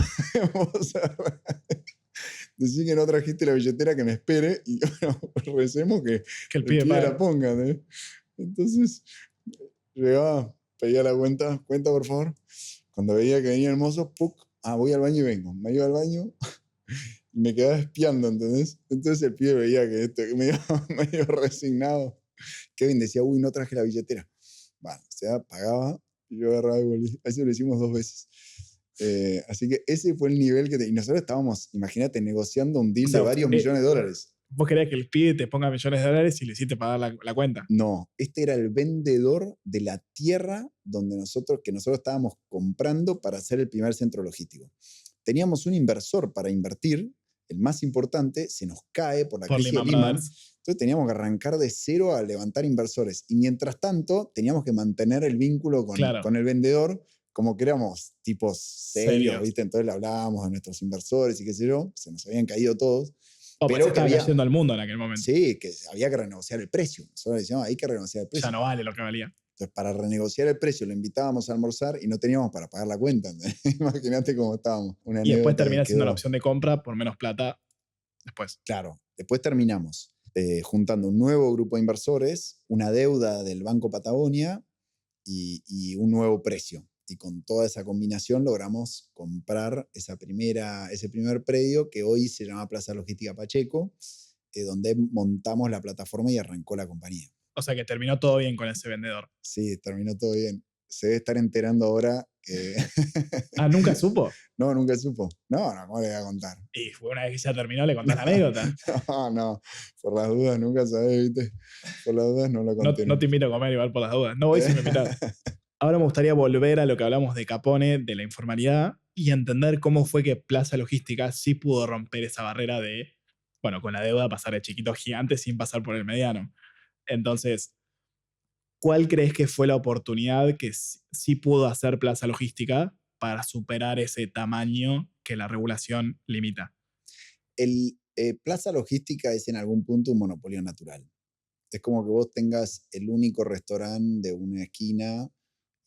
decís que no trajiste la billetera, que me espere y bueno, recemos que el pibe la ponga. Entonces, llegaba, pedía la cuenta por favor. Cuando veía que venía el mozo, ¡puc! Voy al baño y vengo. Me iba al baño y me quedaba espiando, ¿entendés? Entonces el pibe veía que me iba medio resignado. Kevin decía, uy, no traje la billetera. Bueno, o sea, pagaba y yo agarraba y volví. Eso lo hicimos 2 veces. Así que ese fue el nivel y nosotros estábamos, imagínate, negociando un deal de varios millones de dólares. ¿Vos querías que el pibe te ponga millones de dólares y le hiciste pagar la cuenta? No, este era el vendedor de la tierra que nosotros estábamos comprando para hacer el primer centro logístico. Teníamos un inversor para invertir, el más importante, se nos cae por la crisis de Lehman. Entonces teníamos que arrancar de cero a levantar inversores. Y mientras tanto, teníamos que mantener el vínculo con el vendedor, como que éramos tipos serios, ¿viste? Entonces le hablábamos a nuestros inversores y qué sé yo, se nos habían caído todos. Pero estaba cayendo al mundo en aquel momento. Sí, que había que renegociar el precio. Nosotros decíamos, hay que renegociar el precio. Ya no vale lo que valía. Entonces, para renegociar el precio, lo invitábamos a almorzar y no teníamos para pagar la cuenta. Imagínate cómo estábamos. Y después termina siendo la opción de compra por menos plata después. Claro, después terminamos juntando un nuevo grupo de inversores, una deuda del Banco Patagonia y un nuevo precio. Y con toda esa combinación logramos comprar ese primer predio que hoy se llama Plaza Logística Pacheco, donde montamos la plataforma y arrancó la compañía. O sea que terminó todo bien con ese vendedor. Sí, terminó todo bien. Se debe estar enterando ahora que... ¿Nunca supo? No, nunca supo. No, ¿cómo le voy a contar? Y una vez que ya terminó, le contás la anécdota. No, por las dudas nunca sabés, ¿viste? Por las dudas no lo conté. No te invito a comer igual por las dudas. No voy si me invitas. Ahora me gustaría volver a lo que hablamos de Capone, de la informalidad, y entender cómo fue que Plaza Logística sí pudo romper esa barrera de, bueno, con la deuda pasar de chiquito a gigante sin pasar por el mediano. Entonces, ¿cuál crees que fue la oportunidad que sí pudo hacer Plaza Logística para superar ese tamaño que la regulación limita? Plaza Logística es en algún punto un monopolio natural. Es como que vos tengas el único restaurante de una esquina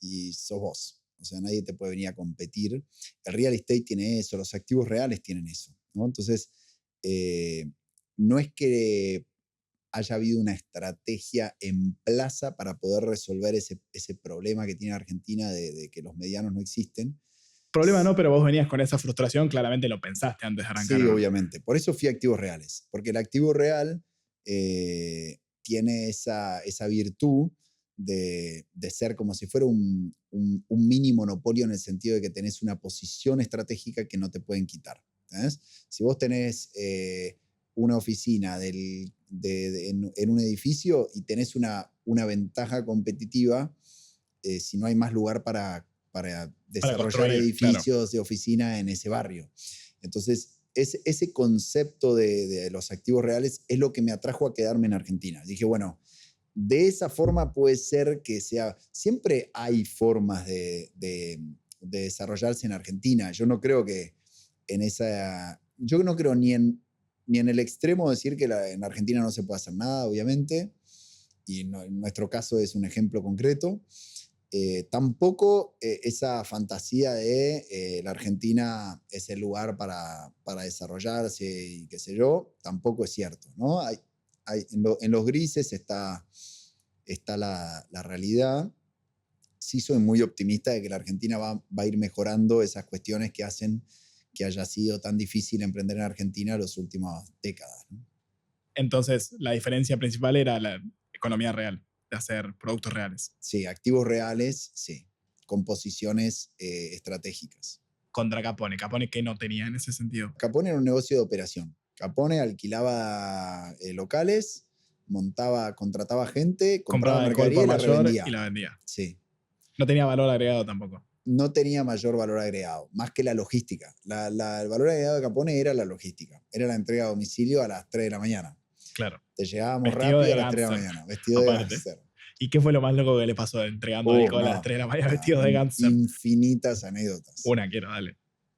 y sos vos. O sea, nadie te puede venir a competir. El real estate tiene eso, los activos reales tienen eso, ¿no? Entonces, no es que haya habido una estrategia en Plaza para poder resolver ese problema que tiene Argentina de que los medianos no existen. Problema no, pero vos venías con esa frustración, claramente lo pensaste antes de arrancar. Sí, obviamente. Por eso fui a activos reales, porque el activo real tiene esa virtud de ser como si fuera un mini monopolio en el sentido de que tenés una posición estratégica que no te pueden quitar. ¿Sabes? Si vos tenés una oficina en un edificio y tenés una ventaja competitiva, si no hay más lugar para desarrollar edificios de oficina en ese barrio. Entonces, ese concepto de los activos reales es lo que me atrajo a quedarme en Argentina. Dije, bueno, de esa forma puede ser que sea... Siempre hay formas de desarrollarse en Argentina. Yo no creo que en esa... Yo no creo ni en el extremo decir que en Argentina no se puede hacer nada, obviamente, y en nuestro caso es un ejemplo concreto. Tampoco esa fantasía de la Argentina es el lugar para desarrollarse y qué sé yo, tampoco es cierto, ¿no? En los grises está está la realidad. Sí soy muy optimista de que la Argentina va a ir mejorando esas cuestiones que hacen que haya sido tan difícil emprender en Argentina las últimas décadas, ¿no? Entonces, la diferencia principal era la economía real, de hacer productos reales. Sí, activos reales, sí, con posiciones estratégicas. Contra Capone. Capone, ¿qué no tenía en ese sentido? Capone era un negocio de operación. Capone alquilaba locales, contrataba gente, compraba Compraba alcohol mercadería por y la mayor y revendía. la vendía. Sí. No tenía valor agregado tampoco. No tenía mayor valor agregado, más que la logística. El valor agregado de Capone era la logística. Era la entrega a domicilio a las 3 de la mañana. Claro. Te llegábamos Vestido rápido de a las 3 de la gánster, mañana, vestido de aparte. gánster. ¿Y qué fue lo más loco que le pasó entregando alcohol a las No, 3 de la mañana nada, vestido de gánster? infinitas anécdotas. Una quiero, dale.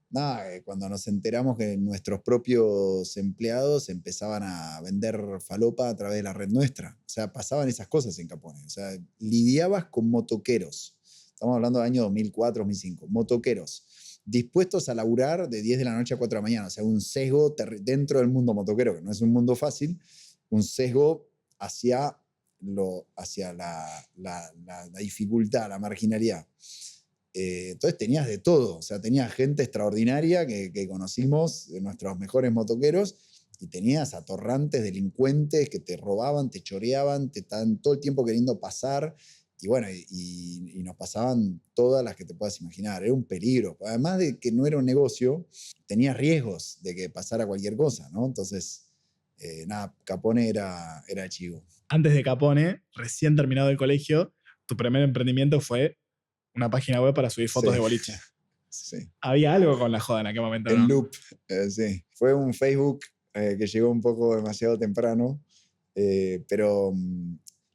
Nada, cuando nos enteramos que nuestros propios empleados empezaban a vender falopa a través de la red nuestra. O sea, pasaban esas cosas en Capone. O sea, lidiabas con motoqueros. Estamos hablando del año 2004, 2005. Motoqueros dispuestos a laburar de 10 de la noche a 4 de la mañana. O sea, un sesgo dentro del mundo motoquero, que no es un mundo fácil, un sesgo hacia la dificultad, la marginalidad. Entonces tenías de todo, o sea, tenías gente extraordinaria que conocimos, de nuestros mejores motoqueros, y tenías atorrantes delincuentes que te robaban, te choreaban, te estaban todo el tiempo queriendo pasar, y bueno, y nos pasaban todas las que te puedas imaginar. Era un peligro. Además de que no era un negocio, tenías riesgos de que pasara cualquier cosa, ¿no? Entonces, nada, Capone era chivo. Antes de Capone, recién terminado el colegio, tu primer emprendimiento fue una página web para subir fotos Sí. de boliche. Sí. Había algo con la joda en aquel momento, El ¿no? Loop, sí. Fue un Facebook que llegó un poco demasiado temprano, pero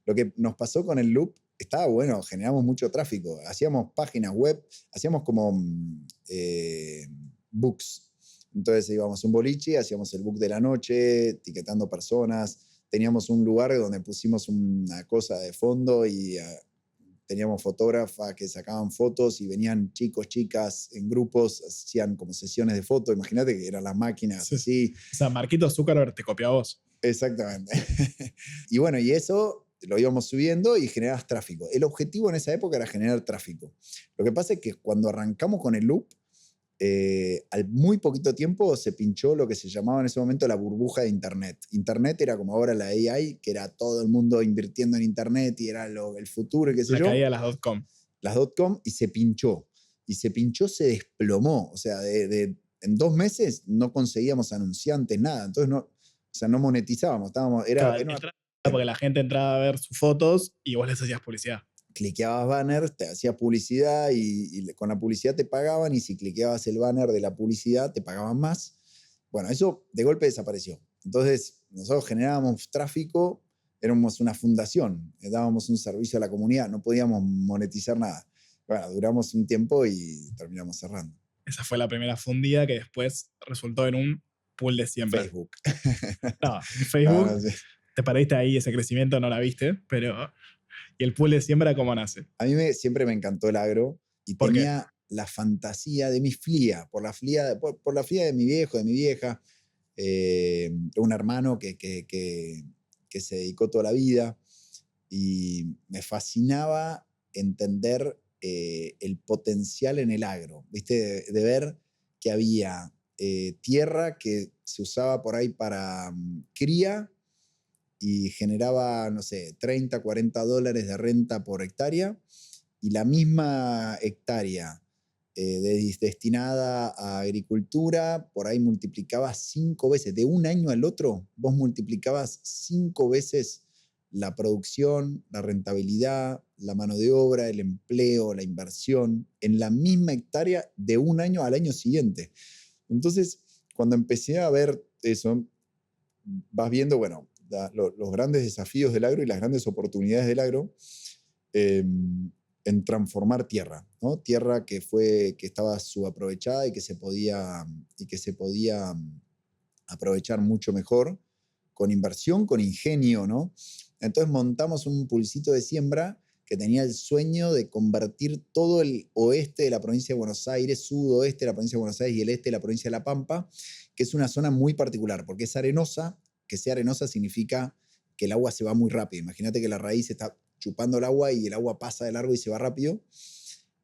lo que nos pasó con el Loop estaba bueno, generamos mucho tráfico. Hacíamos páginas web, hacíamos como books. Entonces íbamos a un boliche, hacíamos el book de la noche, etiquetando personas. Teníamos un lugar donde pusimos una cosa de fondo y teníamos fotógrafas que sacaban fotos y venían chicos, chicas en grupos, hacían como sesiones de fotos. Imagínate que eran las máquinas Sí. así. O sea, Marquito Zuckerberg te copió a vos. Exactamente. Y bueno, y eso lo íbamos subiendo y generabas tráfico. El objetivo en esa época era generar tráfico. Lo que pasa es que cuando arrancamos con el Loop, al muy poquito tiempo se pinchó lo que se llamaba en ese momento la burbuja de Internet. Internet era como ahora la AI, que era todo el mundo invirtiendo en Internet y era el futuro y qué sé La yo. caída de las .com. Las .com y se pinchó. Y se pinchó, se desplomó. O sea, en 2 meses no conseguíamos anunciantes, nada. Entonces no monetizábamos. Porque la gente entraba a ver sus fotos y vos les hacías publicidad. Cliqueabas banner, te hacías publicidad y con la publicidad te pagaban, y si cliqueabas el banner de la publicidad te pagaban más. Bueno, eso de golpe desapareció. Entonces nosotros generábamos tráfico, éramos una fundación, dábamos un servicio a la comunidad, no podíamos monetizar nada. Bueno, duramos un tiempo y terminamos cerrando. Esa fue la primera fundida que después resultó en un pool de siembra. Facebook. No, Facebook, No, sí. te perdiste ahí ese crecimiento, no la viste, pero... ¿Y el pool de siembra cómo nace? A mí siempre me encantó el agro y ¿Por tenía la fantasía de mi FLIA, por la FLIA de mi viejo, de mi vieja, un hermano que se dedicó toda la vida, y me fascinaba entender el potencial en el agro, ¿viste? De ver que había tierra que se usaba por ahí para cría y generaba, no sé, 30, 40 dólares de renta por hectárea, y la misma hectárea destinada a agricultura, por ahí multiplicabas 5 veces. De un año al otro, vos multiplicabas 5 veces la producción, la rentabilidad, la mano de obra, el empleo, la inversión, en la misma hectárea de un año al año siguiente. Entonces, cuando empecé a ver eso, vas viendo, bueno, los grandes desafíos del agro y las grandes oportunidades del agro en transformar tierra, ¿no? Tierra que estaba subaprovechada y que se podía aprovechar mucho mejor, con inversión, con ingenio, ¿no? Entonces montamos un pulsito de siembra que tenía el sueño de convertir todo el oeste de la provincia de Buenos Aires, sudoeste de la provincia de Buenos Aires y el este de la provincia de La Pampa, que es una zona muy particular, porque es arenosa. Que sea arenosa significa que el agua se va muy rápido. Imagínate que la raíz está chupando el agua y el agua pasa de largo y se va rápido.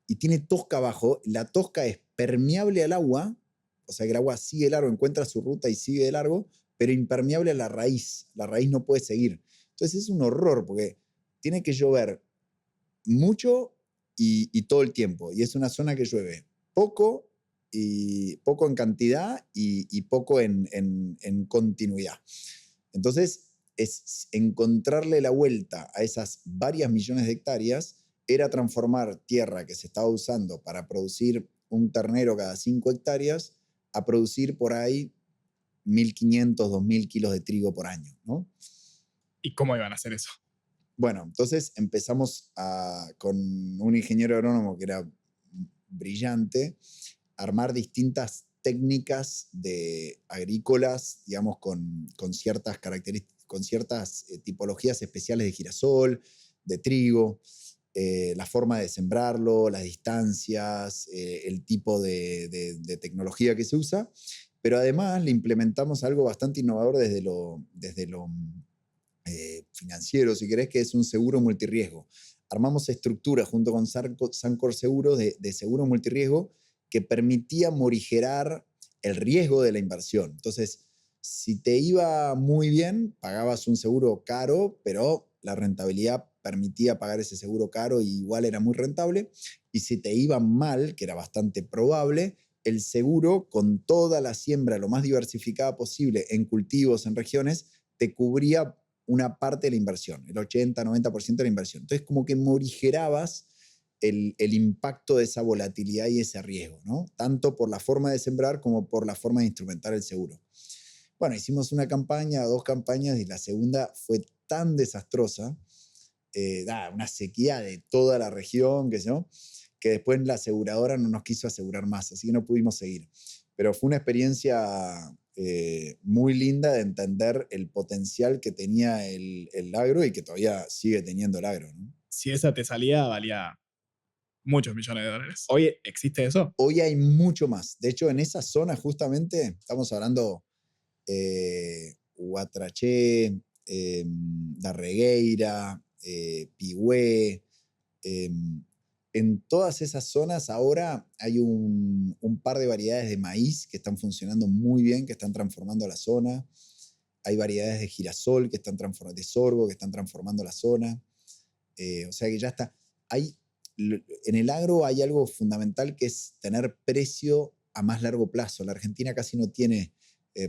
Y tiene tosca abajo. La tosca es permeable al agua, o sea que el agua sigue de largo, encuentra su ruta y sigue de largo, pero impermeable a la raíz. La raíz no puede seguir. Entonces es un horror porque tiene que llover mucho y todo el tiempo. Y es una zona que llueve poco, y poco en cantidad y poco en continuidad. Entonces, es encontrarle la vuelta a esas varias millones de hectáreas, era transformar tierra que se estaba usando para producir un ternero cada 5 hectáreas a producir por ahí 1.500, 2.000 kilos de trigo por año, ¿no? ¿Y cómo iban a hacer eso? Bueno, entonces empezamos con un ingeniero agrónomo que era brillante, a armar distintas técnicas agrícolas, digamos, con ciertas características, con ciertas tipologías especiales de girasol, de trigo, la forma de sembrarlo, las distancias, el tipo de tecnología que se usa, pero además le implementamos algo bastante innovador desde lo financiero, si querés, que es un seguro multirriesgo. Armamos estructuras junto con Sancor Seguros de seguro multirriesgo que permitía morigerar el riesgo de la inversión. Entonces, si te iba muy bien, pagabas un seguro caro, pero la rentabilidad permitía pagar ese seguro caro y igual era muy rentable. Y si te iba mal, que era bastante probable, el seguro, con toda la siembra lo más diversificada posible en cultivos, en regiones, te cubría una parte de la inversión, el 80-90% de la inversión. Entonces, como que morigerabas el impacto de esa volatilidad y ese riesgo, ¿no? Tanto por la forma de sembrar como por la forma de instrumentar el seguro. Bueno, hicimos una campaña, 2 campañas, y la segunda fue tan desastrosa, una sequía de toda la región, que después la aseguradora no nos quiso asegurar más, así que no pudimos seguir. Pero fue una experiencia muy linda de entender el potencial que tenía el agro y que todavía sigue teniendo el agro, ¿no? Si esa te salía, valía muchos millones de dólares. ¿Hoy existe eso? Hoy hay mucho más. De hecho, en esa zona justamente, estamos hablando Huatraché, Darregueira, Pigüé, en todas esas zonas ahora hay un par de variedades de maíz que están funcionando muy bien, que están transformando la zona. Hay variedades de girasol que están transformando, de sorgo que están transformando la zona. O sea que ya está. En el agro hay algo fundamental que es tener precio a más largo plazo. La Argentina casi no tiene,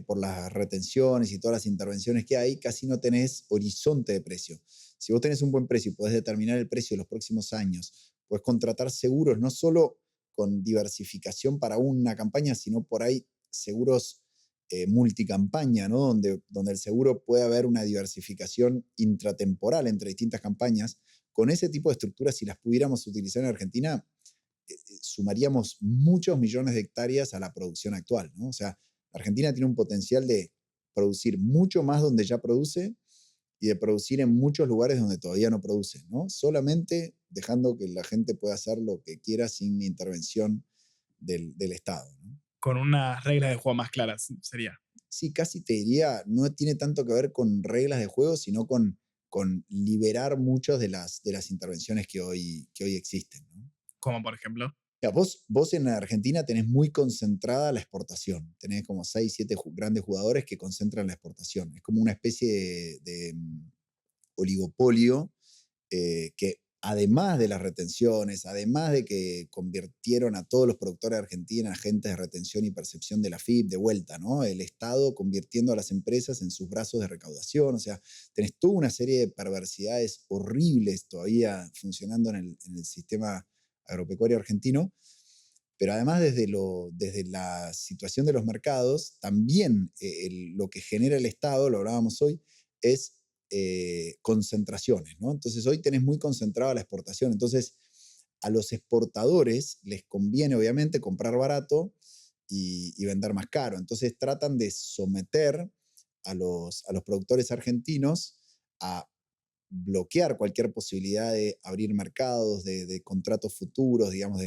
por las retenciones y todas las intervenciones que hay, casi no tenés horizonte de precio. Si vos tenés un buen precio y podés determinar el precio de los próximos años, podés contratar seguros no solo con diversificación para una campaña, sino por ahí seguros multicampaña, ¿no? Donde el seguro puede haber una diversificación intratemporal entre distintas campañas. Con ese tipo de estructuras, si las pudiéramos utilizar en Argentina, sumaríamos muchos millones de hectáreas a la producción actual, ¿no? O sea, Argentina tiene un potencial de producir mucho más donde ya produce y de producir en muchos lugares donde todavía no produce, ¿no? Solamente dejando que la gente pueda hacer lo que quiera sin intervención del Estado, ¿no? Con unas reglas de juego más claras, sería. Sí, casi te diría, no tiene tanto que ver con reglas de juego, sino con liberar muchas de las intervenciones que hoy existen, ¿no? Como por ejemplo. Ya, vos en Argentina tenés muy concentrada la exportación. Tenés como 6, 7 grandes jugadores que concentran la exportación. Es como una especie de oligopolio que además de las retenciones, además de que convirtieron a todos los productores de Argentina en agentes de retención y percepción de la FIP de vuelta, ¿no? El Estado convirtiendo a las empresas en sus brazos de recaudación, o sea, tenés toda una serie de perversidades horribles todavía funcionando en el sistema agropecuario argentino, pero además desde la situación de los mercados, también lo que genera el Estado, lo hablábamos hoy, es concentraciones, ¿no? Entonces hoy tenés muy concentrada la exportación, entonces a los exportadores les conviene obviamente comprar barato y vender más caro, entonces tratan de someter a los productores argentinos a bloquear cualquier posibilidad de abrir mercados, de contratos futuros, digamos,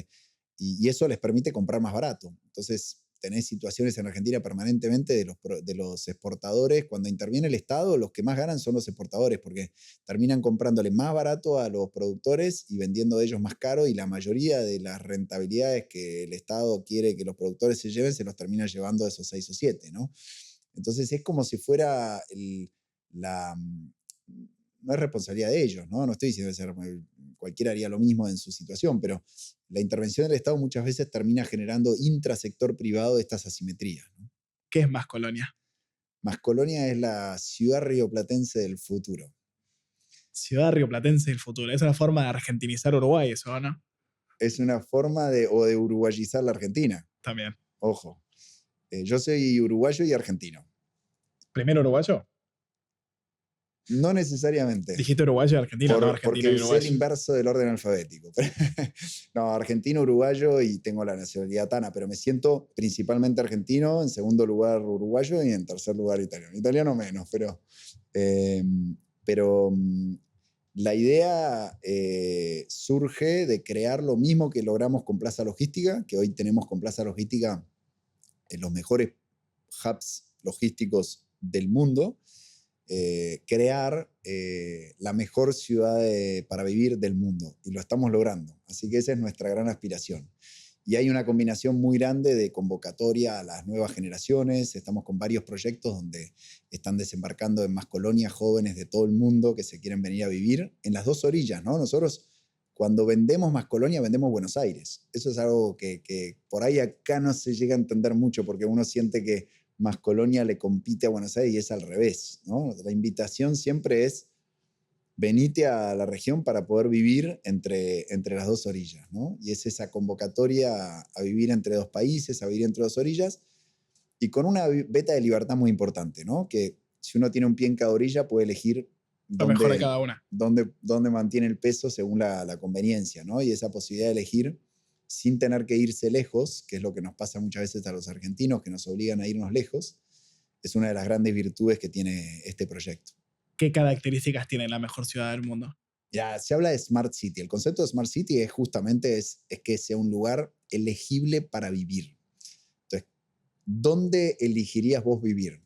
y eso les permite comprar más barato. Entonces, tenés situaciones en Argentina permanentemente de los exportadores. Cuando interviene el Estado, los que más ganan son los exportadores, porque terminan comprándole más barato a los productores y vendiendo ellos más caro, y la mayoría de las rentabilidades que el Estado quiere que los productores se lleven, se los termina llevando esos 6 o 7, ¿no? Entonces es como si fuera la... No es responsabilidad de ellos, ¿no? No estoy diciendo que cualquiera haría lo mismo en su situación, pero la intervención del Estado muchas veces termina generando intrasector privado de estas asimetrías, ¿no? ¿Qué es Más Colonia? Más Colonia es la ciudad rioplatense del futuro. Ciudad rioplatense del futuro. Es una forma de argentinizar Uruguay, eso, ¿no? Es una forma de uruguayizar la Argentina. También. Ojo, yo soy uruguayo y argentino. ¿Primero uruguayo? No necesariamente. Dijiste uruguayo y argentino, no argentino Porque y usé uruguayo. el inverso del orden alfabético. No, argentino, uruguayo, y tengo la nacionalidad tana, pero me siento principalmente argentino, en segundo lugar uruguayo y en tercer lugar italiano. Italiano menos, eh, pero la idea surge de crear lo mismo que logramos con Plaza Logística, que hoy tenemos con Plaza Logística en los mejores hubs logísticos del mundo. Crear la mejor ciudad para vivir del mundo, y lo estamos logrando. Así que esa es nuestra gran aspiración. Y hay una combinación muy grande de convocatoria a las nuevas generaciones. Estamos con varios proyectos donde están desembarcando en Más Colonia jóvenes de todo el mundo que se quieren venir a vivir en las dos orillas, ¿no? Nosotros, cuando vendemos Más Colonia, vendemos Buenos Aires. Eso es algo que por ahí acá no se llega a entender mucho, porque uno siente que Más Colonia le compite a Buenos Aires, y es al revés, ¿no? La invitación siempre es: venite a la región para poder vivir entre las dos orillas, ¿no? Y es esa convocatoria a vivir entre dos países, a vivir entre dos orillas, y con una beta de libertad muy importante, ¿no? Que si uno tiene un pie en cada orilla, puede elegir Lo mejor de cada una. dónde mantiene el peso según la conveniencia, ¿no? Y esa posibilidad de elegir sin tener que irse lejos, que es lo que nos pasa muchas veces a los argentinos, que nos obligan a irnos lejos, es una de las grandes virtudes que tiene este proyecto. ¿Qué características tiene la mejor ciudad del mundo? Ya, se habla de Smart City. El concepto de Smart City es justamente que sea un lugar elegible para vivir. Entonces, ¿dónde elegirías vos vivir?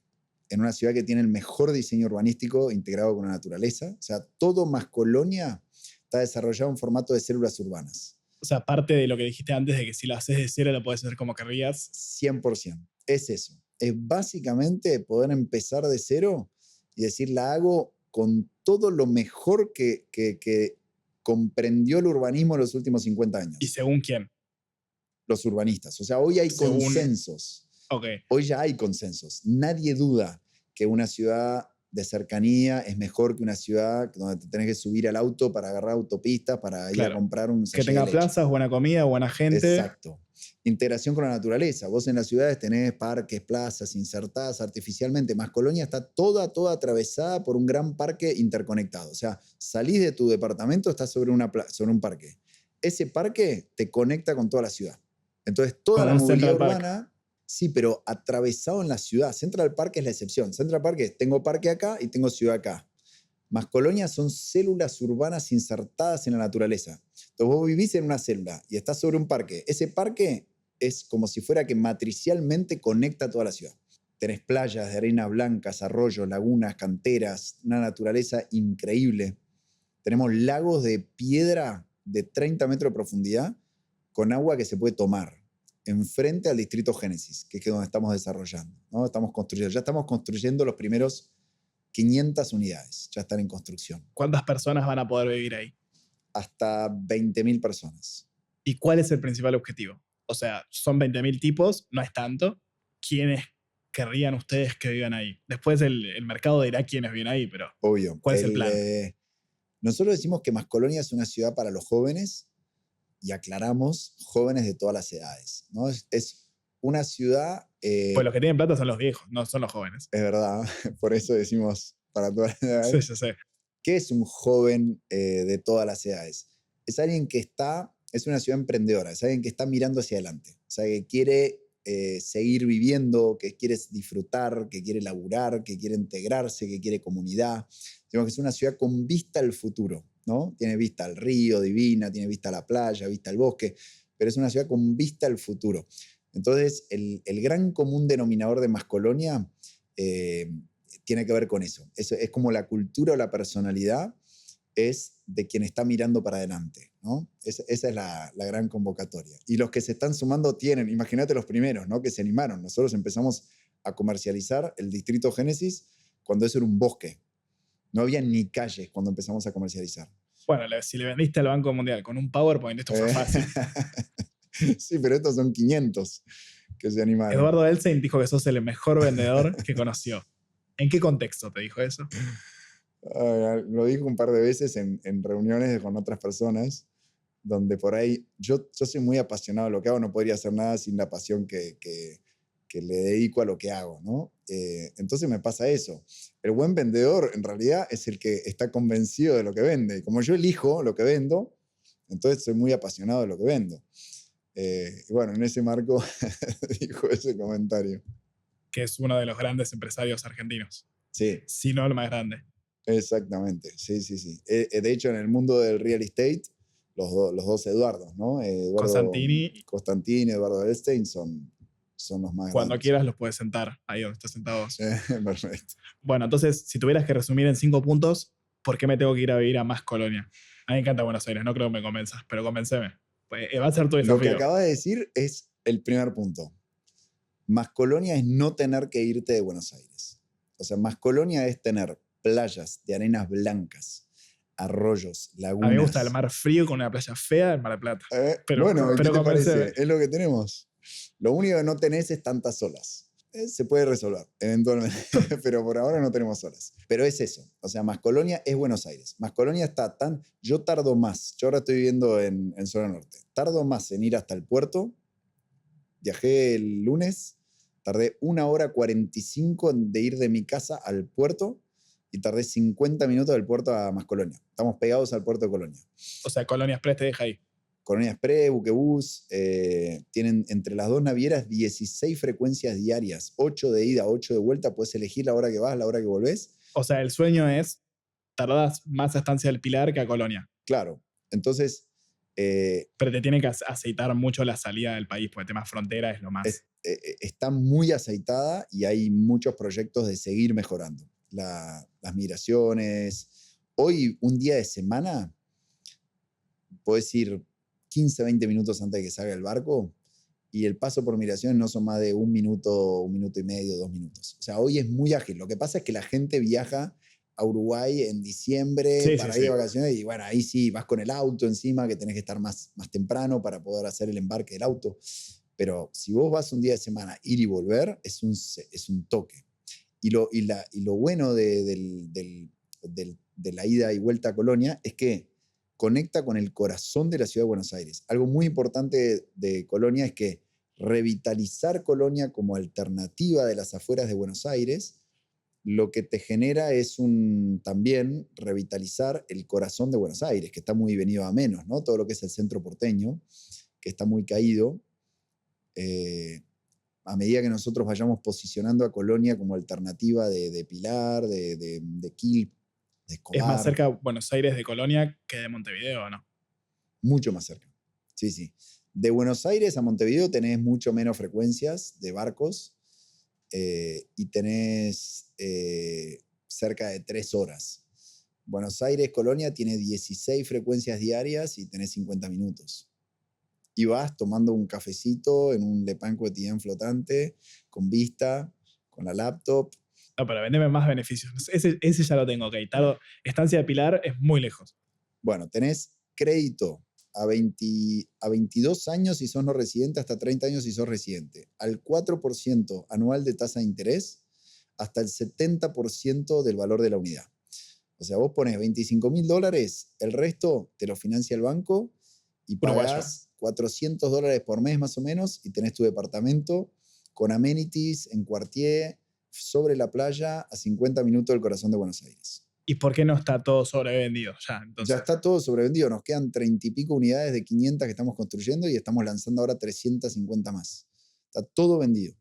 En una ciudad que tiene el mejor diseño urbanístico integrado con la naturaleza. O sea, todo Más Colonia está desarrollado en formato de células urbanas. O sea, aparte de lo que dijiste antes, de que si lo haces de cero lo puedes hacer como querrías. 100%. Es eso. Es básicamente poder empezar de cero y decir, la hago con todo lo mejor que comprendió el urbanismo en los últimos 50 años. ¿Y según quién? Los urbanistas. O sea, hoy hay Según... consensos. Okay. Hoy ya hay consensos. Nadie duda que una ciudad de cercanía es mejor que una ciudad donde te tenés que subir al auto para agarrar autopistas, para ir a comprar un sachet que tenga de leche. plazas, buena comida, buena gente. Exacto. Integración con la naturaleza. Vos en las ciudades tenés parques, plazas insertadas artificialmente. Más Colonia está toda atravesada por un gran parque interconectado. O sea, salís de tu departamento, estás sobre un parque. Ese parque te conecta con toda la ciudad. Entonces, toda la movilidad urbana, sí, pero atravesado en la ciudad. Central Park es la excepción. Central Park es, tengo parque acá y tengo ciudad acá. Más Colonia son células urbanas insertadas en la naturaleza. Entonces vos vivís en una célula y estás sobre un parque. Ese parque es como si fuera que matricialmente conecta toda la ciudad. Tenés playas de arena blancas, arroyos, lagunas, canteras, una naturaleza increíble. Tenemos lagos de piedra de 30 metros de profundidad con agua que se puede tomar, enfrente al distrito Génesis, que es donde estamos desarrollando, ¿no? Ya estamos construyendo los primeros 500 unidades, ya están en construcción. ¿Cuántas personas van a poder vivir ahí? Hasta 20.000 personas. ¿Y cuál es el principal objetivo? O sea, son 20.000 tipos, no es tanto. ¿Quiénes querrían ustedes que vivan ahí? Después el mercado dirá quiénes viven ahí, pero obvio. ¿Cuál es el plan? Nosotros decimos que Más Colonia es una ciudad para los jóvenes, y aclaramos, jóvenes de todas las edades, ¿no? Es una ciudad... pues los que tienen plata son los viejos, no son los jóvenes. Es verdad, por eso decimos para todas las edades. Sí, sí. ¿Qué es un joven de todas las edades? Es alguien que es una ciudad emprendedora, es alguien que está mirando hacia adelante, o sea, que quiere seguir viviendo, que quiere disfrutar, que quiere laburar, que quiere integrarse, que quiere comunidad. Digamos que es una ciudad con vista al futuro, ¿no? Tiene vista al río, divina, tiene vista a la playa, vista al bosque, pero es una ciudad con vista al futuro. Entonces, el gran común denominador de Mascolonia tiene que ver con eso. Es como la cultura o la personalidad es de quien está mirando para adelante, ¿no? Esa es la gran convocatoria. Y los que se están sumando tienen, imagínate los primeros, ¿no? Que se animaron. Nosotros empezamos a comercializar el Distrito Génesis cuando eso era un bosque. No había ni calles cuando empezamos a comercializar. Bueno, si le vendiste al Banco Mundial con un PowerPoint, esto fue fácil. Sí, pero estos son 500 que se animaron. Eduardo Elstein dijo que sos el mejor vendedor que conoció. ¿En qué contexto te dijo eso? Lo dijo un par de veces en reuniones con otras personas, donde por ahí yo soy muy apasionado de lo que hago, no podría hacer nada sin la pasión que le dedico a lo que hago, ¿no? Entonces me pasa eso. El buen vendedor en realidad es el que está convencido de lo que vende. Como yo elijo lo que vendo, entonces soy muy apasionado de lo que vendo. Y bueno, en ese marco dijo ese comentario. Que es uno de los grandes empresarios argentinos. Sí. Si no el más grande. Exactamente, sí, sí, sí. De hecho, en el mundo del real estate, los dos Eduardos, ¿no? Costantini, Eduardo Elstein son los más Cuando grandes. quieras los puedes sentar, ahí donde estás sentados. Perfecto. Bueno, entonces, si tuvieras que resumir en 5 puntos, ¿por qué me tengo que ir a vivir a Mascolonia? A mí me encanta Buenos Aires, no creo que me convenzas, pero convenceme. Pues, va a ser tu desafío. Lo que acabas de decir es el primer punto. Mascolonia es no tener que irte de Buenos Aires. O sea, Mascolonia es tener playas de arenas blancas, arroyos, lagunas. A mí me gusta el mar frío con una playa fea del Mar del Plata. Bueno, ¿qué te parece? Es lo que tenemos. Lo único que no tenés es tantas olas. Se puede resolver eventualmente, pero por ahora no tenemos olas. Pero es eso. O sea, Mascolonia es Buenos Aires. Mascolonia está tan... Yo tardo más. Yo ahora estoy viviendo en zona norte. Tardo más en ir hasta el puerto. Viajé el lunes. Tardé 1 hora 45 de ir de mi casa al puerto y tardé 50 minutos del puerto a Mascolonia. Estamos pegados al puerto de Colonia. O sea, Colonia Express te deja ahí. Colonia Express, Buquebús, tienen entre las dos navieras 16 frecuencias diarias, 8 de ida, 8 de vuelta, puedes elegir la hora que vas, la hora que volvés. O sea, el sueño es, tardás más a Estancia del Pilar que a Colonia. Claro, entonces... pero te tiene que aceitar mucho la salida del país, porque el tema frontera es lo más... Está muy aceitada y hay muchos proyectos de seguir mejorando. Las migraciones. Hoy, un día de semana, podés ir 15, 20 minutos antes de que salga el barco y el paso por migraciones no son más de 1 minuto, 1 minuto y medio, 2 minutos. O sea, hoy es muy ágil. Lo que pasa es que la gente viaja a Uruguay en diciembre para ir de vacaciones y bueno, ahí sí vas con el auto encima que tenés que estar más temprano para poder hacer el embarque del auto. Pero si vos vas un día de semana, ir y volver, es un toque. Y lo bueno de la ida y vuelta a Colonia es que conecta con el corazón de la ciudad de Buenos Aires. Algo muy importante de Colonia es que revitalizar Colonia como alternativa de las afueras de Buenos Aires, lo que te genera es también revitalizar el corazón de Buenos Aires, que está muy venido a menos, ¿no? Todo lo que es el centro porteño, que está muy caído. A medida que nosotros vayamos posicionando a Colonia como alternativa de Pilar, de Quilp, de Escobar. Es más cerca Buenos Aires de Colonia que de Montevideo, ¿no? Mucho más cerca. Sí, sí. De Buenos Aires a Montevideo tenés mucho menos frecuencias de barcos y tenés cerca de 3 horas. Buenos Aires, Colonia tiene 16 frecuencias diarias y tenés 50 minutos. Y vas tomando un cafecito en un Le Pain Quotidien flotante, con vista, con la laptop. No, pero vendeme más beneficios. Ese ya lo tengo, ok. Estancia de Pilar es muy lejos. Bueno, tenés crédito a 22 años si sos no residente, hasta 30 años si sos residente, al 4% anual de tasa de interés, hasta el 70% del valor de la unidad. O sea, vos pones $25.000, el resto te lo financia el banco y pagás $400 por mes más o menos y tenés tu departamento con amenities en Cuartier, sobre la playa, a 50 minutos del corazón de Buenos Aires. ¿Y por qué no está todo sobrevendido ya? Entonces... Ya está todo sobrevendido. Nos quedan 30 y pico unidades de 500 que estamos construyendo y estamos lanzando ahora 350 más. Está todo vendido.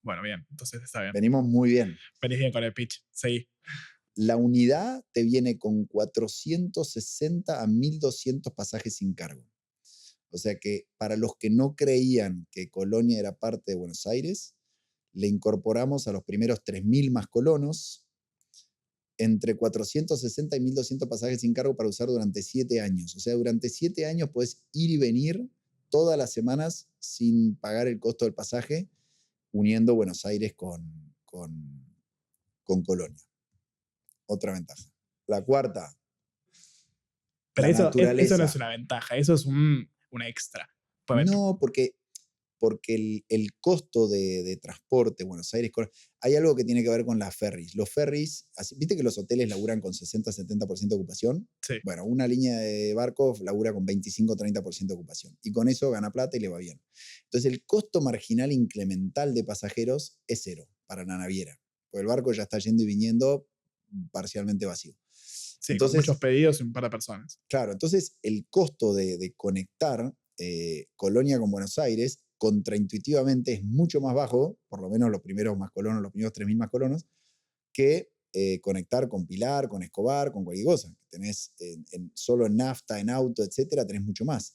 Bueno, bien. Entonces está bien. Venimos muy bien. Venís bien con el pitch. Seguí. La unidad te viene con 460 a 1.200 pasajes sin cargo. O sea que para los que no creían que Colonia era parte de Buenos Aires, le incorporamos a los primeros 3.000 más colonos entre 460 y 1.200 pasajes sin cargo para usar durante 7 años. O sea, durante 7 años puedes ir y venir todas las semanas sin pagar el costo del pasaje, uniendo Buenos Aires con Colonia. Otra ventaja. La cuarta, Pero la eso no naturaleza. es una ventaja, eso es un extra. Pues, No, porque el costo de transporte, Buenos Aires, hay algo que tiene que ver con las ferries. Los ferries, viste que los hoteles laburan con 60-70% de ocupación. sí. Bueno, una línea de barcos labura con 25-30% de ocupación. Y con eso gana plata y le va bien. Entonces, el costo marginal incremental de pasajeros es cero para la naviera. Porque el barco ya está yendo y viniendo parcialmente vacío. Sí, Entonces, con muchos pedidos y un par de personas. Claro, entonces el costo de conectar Colonia con Buenos Aires contraintuitivamente es mucho más bajo, por lo menos los primeros más colonos, los primeros 3.000 más colonos, que conectar con Pilar, con Escobar, con cualquier cosa. Tenés solo en nafta, en auto, etcétera, tenés mucho más.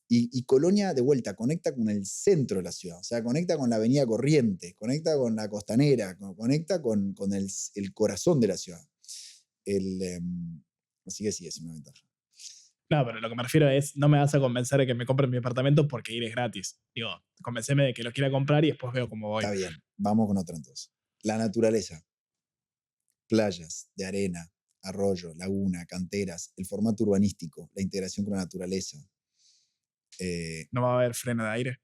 Y Colonia, de vuelta, conecta con el centro de la ciudad, o sea, conecta con la avenida Corrientes, conecta con la Costanera, conecta con el corazón de la ciudad. Así que sí, es una ventaja. No, pero lo que me refiero es, no me vas a convencer de que me compre mi apartamento porque ir es gratis. Digo, convenceme de que lo quiera comprar y después veo cómo voy. Está bien, vamos con otra entonces. La naturaleza. Playas de arena, arroyo, laguna, canteras, el formato urbanístico, la integración con la naturaleza. ¿No va a haber freno de aire?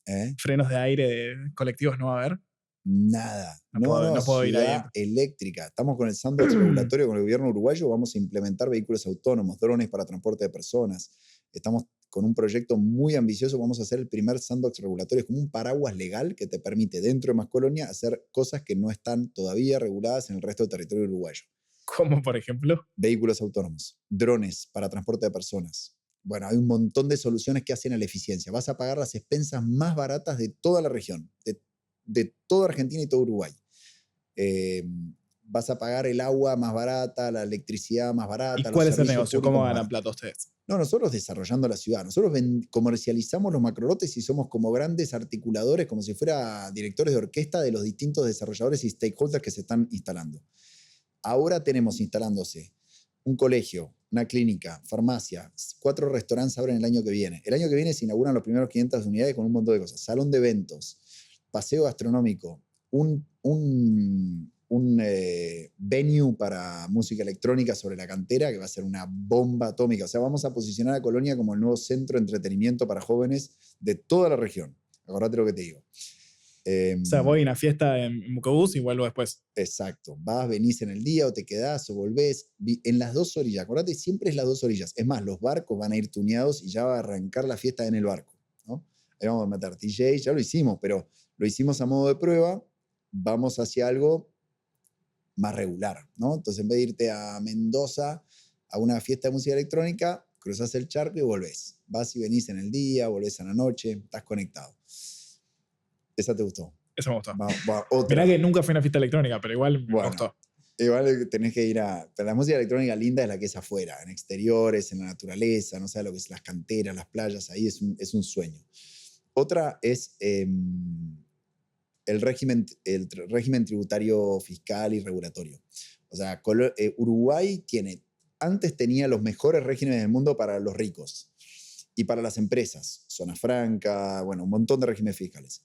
¿Eh? ¿Frenos de aire de colectivos no va a haber? Nada. No puedo ir ahí. Ciudad eléctrica. Estamos con el sandbox regulatorio con el gobierno uruguayo. Vamos a implementar vehículos autónomos, drones para transporte de personas. Estamos con un proyecto muy ambicioso. Vamos a hacer el primer sandbox regulatorio. Es como un paraguas legal que te permite, dentro de Mascolonia, hacer cosas que no están todavía reguladas en el resto del territorio uruguayo. ¿Cómo, por ejemplo? Vehículos autónomos, drones para transporte de personas. Bueno, hay un montón de soluciones que hacen a la eficiencia. Vas a pagar las expensas más baratas de toda la región, de toda Argentina y todo Uruguay. Vas a pagar el agua más barata, la electricidad más barata. ¿Y cuál los es el servicios negocio? públicos ¿Cómo más ganan baratos. plata ustedes? No, nosotros desarrollando la ciudad. Nosotros comercializamos los macrolotes y somos como grandes articuladores, como si fuera directores de orquesta de los distintos desarrolladores y stakeholders que se están instalando. Ahora tenemos instalándose un colegio, una clínica, farmacia, 4 restaurantes abren el año que viene. El año que viene se inauguran los primeros 500 unidades con un montón de cosas. Salón de eventos, paseo gastronómico, un venue para música electrónica sobre la cantera que va a ser una bomba atómica. O sea, vamos a posicionar a Colonia como el nuevo centro de entretenimiento para jóvenes de toda la región. Acordate lo que te digo. O sea, voy a una fiesta en Mucobús y vuelvo después. Exacto. Vas, venís en el día o te quedás o volvés. En las dos orillas. Acordate, siempre es las dos orillas. Es más, los barcos van a ir tuneados y ya va a arrancar la fiesta en el barco, ¿no? Ahí vamos a meter DJ, ya lo hicimos, pero lo hicimos a modo de prueba. Vamos hacia algo más regular, ¿no? Entonces, en vez de irte a Mendoza a una fiesta de música electrónica, cruzás el charco y volvés. Vas y venís en el día, volvés a la noche, estás conectado. ¿Esa te gustó? Eso me gustó. Otra. Mirá que nunca fui a una fiesta electrónica, pero igual me gustó. Igual tenés que ir a... Pero la música electrónica linda es la que es afuera, en exteriores, en la naturaleza, no sé, lo que es las canteras, las playas, ahí es un sueño. Otra es el régimen tributario fiscal y regulatorio. O sea, Uruguay antes tenía los mejores regímenes del mundo para los ricos y para las empresas, zona franca, bueno, un montón de regímenes fiscales.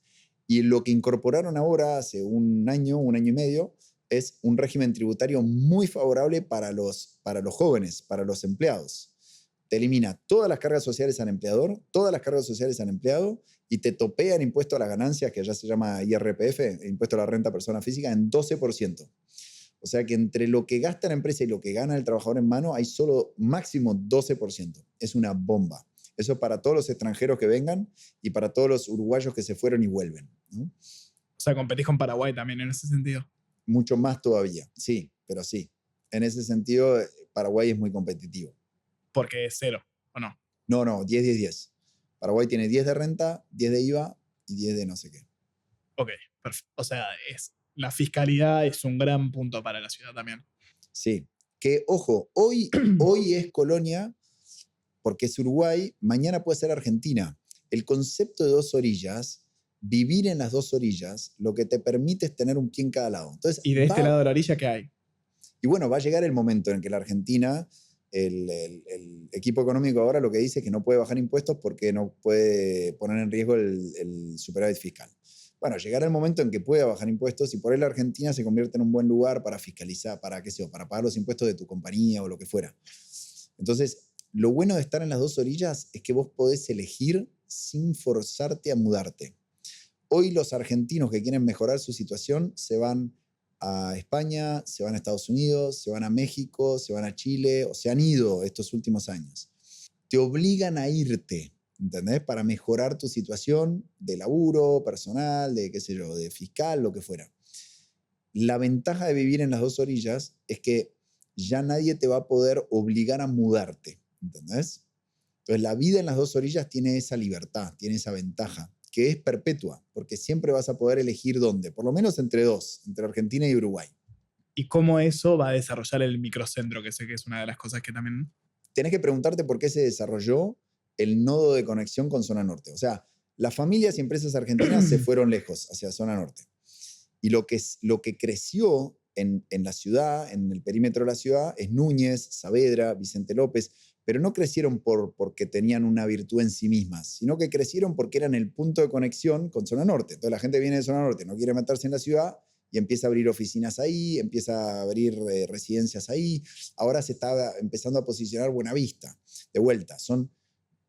Y lo que incorporaron ahora, hace un año y medio, es un régimen tributario muy favorable para los jóvenes, para los empleados. Te elimina todas las cargas sociales al empleador, todas las cargas sociales al empleado, y te topea el impuesto a las ganancias, que ya se llama IRPF, el impuesto a la renta persona física, en 12%. O sea que entre lo que gasta la empresa y lo que gana el trabajador en mano, hay solo máximo 12%. Es una bomba. Eso para todos los extranjeros que vengan y para todos los uruguayos que se fueron y vuelven, ¿no? O sea, competís con Paraguay también en ese sentido. Mucho más todavía, sí, pero sí. En ese sentido, Paraguay es muy competitivo. Porque es cero, ¿o no? No, 10-10-10. Paraguay tiene 10 de renta, 10 de IVA y 10 de no sé qué. Ok, perfecto. O sea, la fiscalidad es un gran punto para la ciudad también. Sí, que ojo, hoy es Colonia, porque es Uruguay, mañana puede ser Argentina. El concepto de dos orillas, vivir en las dos orillas, lo que te permite es tener un pie en cada lado. Entonces, ¿Y de este lado de la orilla qué hay? y bueno, va a llegar el momento en que la Argentina, el equipo económico ahora lo que dice es que no puede bajar impuestos porque no puede poner en riesgo el superávit fiscal. Bueno, llegará el momento en que pueda bajar impuestos y por ahí la Argentina se convierte en un buen lugar para fiscalizar, para qué sé yo, para pagar los impuestos de tu compañía o lo que fuera. Entonces, lo bueno de estar en las dos orillas es que vos podés elegir sin forzarte a mudarte. Hoy los argentinos que quieren mejorar su situación se van a España, se van a Estados Unidos, se van a México, se van a Chile, o se han ido estos últimos años. Te obligan a irte, ¿entendés? Para mejorar tu situación de laburo, personal, de qué sé yo, de fiscal, lo que fuera. La ventaja de vivir en las dos orillas es que ya nadie te va a poder obligar a mudarte, ¿entendés? Entonces la vida en las dos orillas tiene esa libertad, tiene esa ventaja, que es perpetua, porque siempre vas a poder elegir dónde, por lo menos entre dos, entre Argentina y Uruguay. ¿Y cómo eso va a desarrollar el microcentro? Que sé que es una de las cosas que también... Tenés que preguntarte por qué se desarrolló el nodo de conexión con zona norte. O sea, las familias y empresas argentinas se fueron lejos, hacia zona norte. Y lo que creció en la ciudad, en el perímetro de la ciudad, es Núñez, Saavedra, Vicente López, pero no crecieron porque tenían una virtud en sí mismas, sino que crecieron porque eran el punto de conexión con zona norte. Entonces la gente viene de zona norte, no quiere meterse en la ciudad y empieza a abrir oficinas ahí, empieza a abrir residencias ahí. Ahora se está empezando a posicionar Buenavista. De vuelta,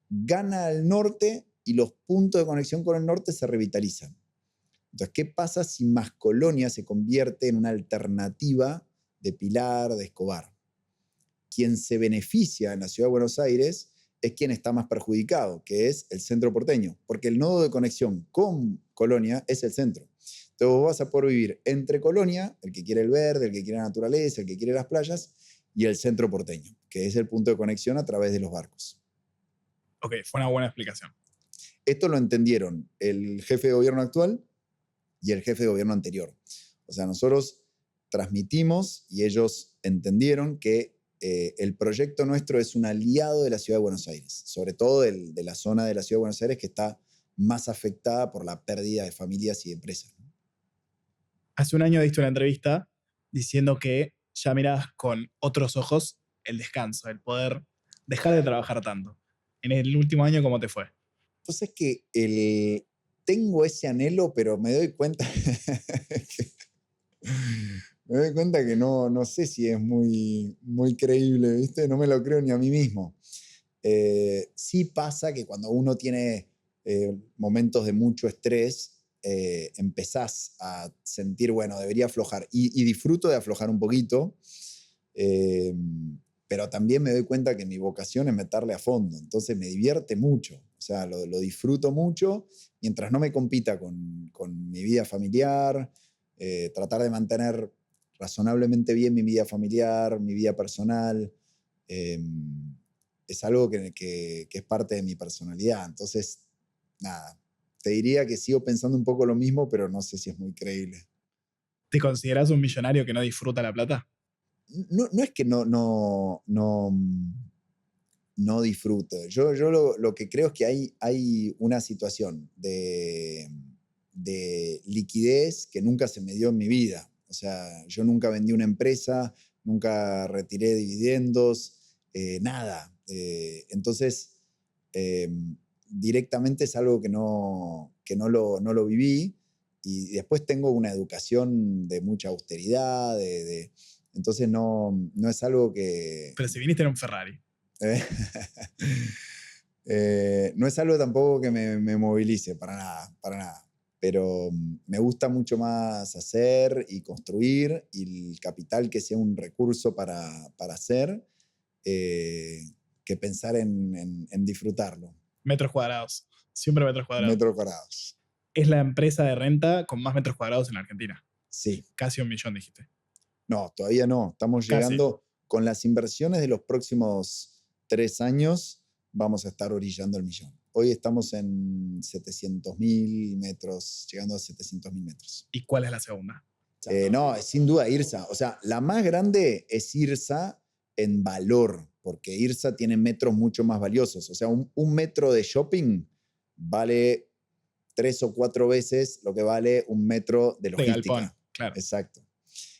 gana al norte y los puntos de conexión con el norte se revitalizan. Entonces, ¿qué pasa si Mascolonia se convierte en una alternativa de Pilar, de Escobar? Quien se beneficia en la ciudad de Buenos Aires es quien está más perjudicado, que es el centro porteño, porque el nodo de conexión con Colonia es el centro. Entonces vos vas a poder vivir entre Colonia, el que quiere el verde, el que quiere la naturaleza, el que quiere las playas, y el centro porteño, que es el punto de conexión a través de los barcos. Ok, fue una buena explicación. Esto lo entendieron el jefe de gobierno actual y el jefe de gobierno anterior. O sea, nosotros transmitimos y ellos entendieron que el proyecto nuestro es un aliado de la ciudad de Buenos Aires, sobre todo de la zona de la ciudad de Buenos Aires que está más afectada por la pérdida de familias y de empresas. Hace un año diste una entrevista diciendo que ya mirabas con otros ojos el descanso, el poder dejar de trabajar tanto. En el último año, ¿cómo te fue? Entonces que tengo ese anhelo, pero me doy cuenta que no sé si es muy, muy creíble, ¿viste? No me lo creo ni a mí mismo. Sí pasa que cuando uno tiene momentos de mucho estrés, empezás a sentir, bueno, debería aflojar. Y disfruto de aflojar un poquito, pero también me doy cuenta que mi vocación es meterle a fondo. Entonces me divierte mucho, o sea, lo disfruto mucho, mientras no me compita con mi vida familiar, tratar de mantener razonablemente bien mi vida familiar, mi vida personal. Es algo que es parte de mi personalidad. Entonces, nada, te diría que sigo pensando un poco lo mismo, pero no sé si es muy creíble. ¿Te consideras un millonario que no disfruta la plata? No es que no disfruto. Yo lo que creo es que hay una situación de liquidez que nunca se me dio en mi vida. O sea, yo nunca vendí una empresa, nunca retiré dividendos, nada. Entonces, directamente es algo que no lo viví. Y después tengo una educación de mucha austeridad, entonces no es algo que... Pero si viniste en un Ferrari. No es algo tampoco que me movilice, para nada, para nada. Pero me gusta mucho más hacer y construir, y el capital que sea un recurso para hacer, que pensar en disfrutarlo. Metros cuadrados. Siempre metros cuadrados. Metros cuadrados. Es la empresa de renta con más metros cuadrados en la Argentina. Sí. Casi 1 millón, dijiste. No, todavía no. Estamos llegando con las inversiones de los próximos 3 años, vamos a estar orillando el millón. Hoy estamos en 700.000 metros, llegando a 700.000 metros. ¿Y cuál es la segunda? No, sin duda IRSA. O sea, la más grande es IRSA en valor. porque IRSA tiene metros mucho más valiosos. O sea, un metro de shopping vale 3 o 4 veces lo que vale un metro de De logística. galpón, claro. Exacto.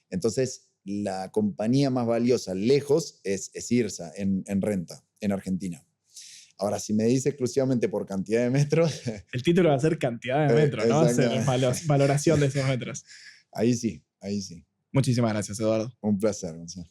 Entonces, la compañía más valiosa lejos es IRSA en renta, en Argentina. Ahora, si me dice exclusivamente por cantidad de metros... El título va a ser cantidad de metros, no va a ser valoración de esos metros. Ahí sí, ahí sí. Muchísimas gracias, Eduardo. Un placer, Gonzalo.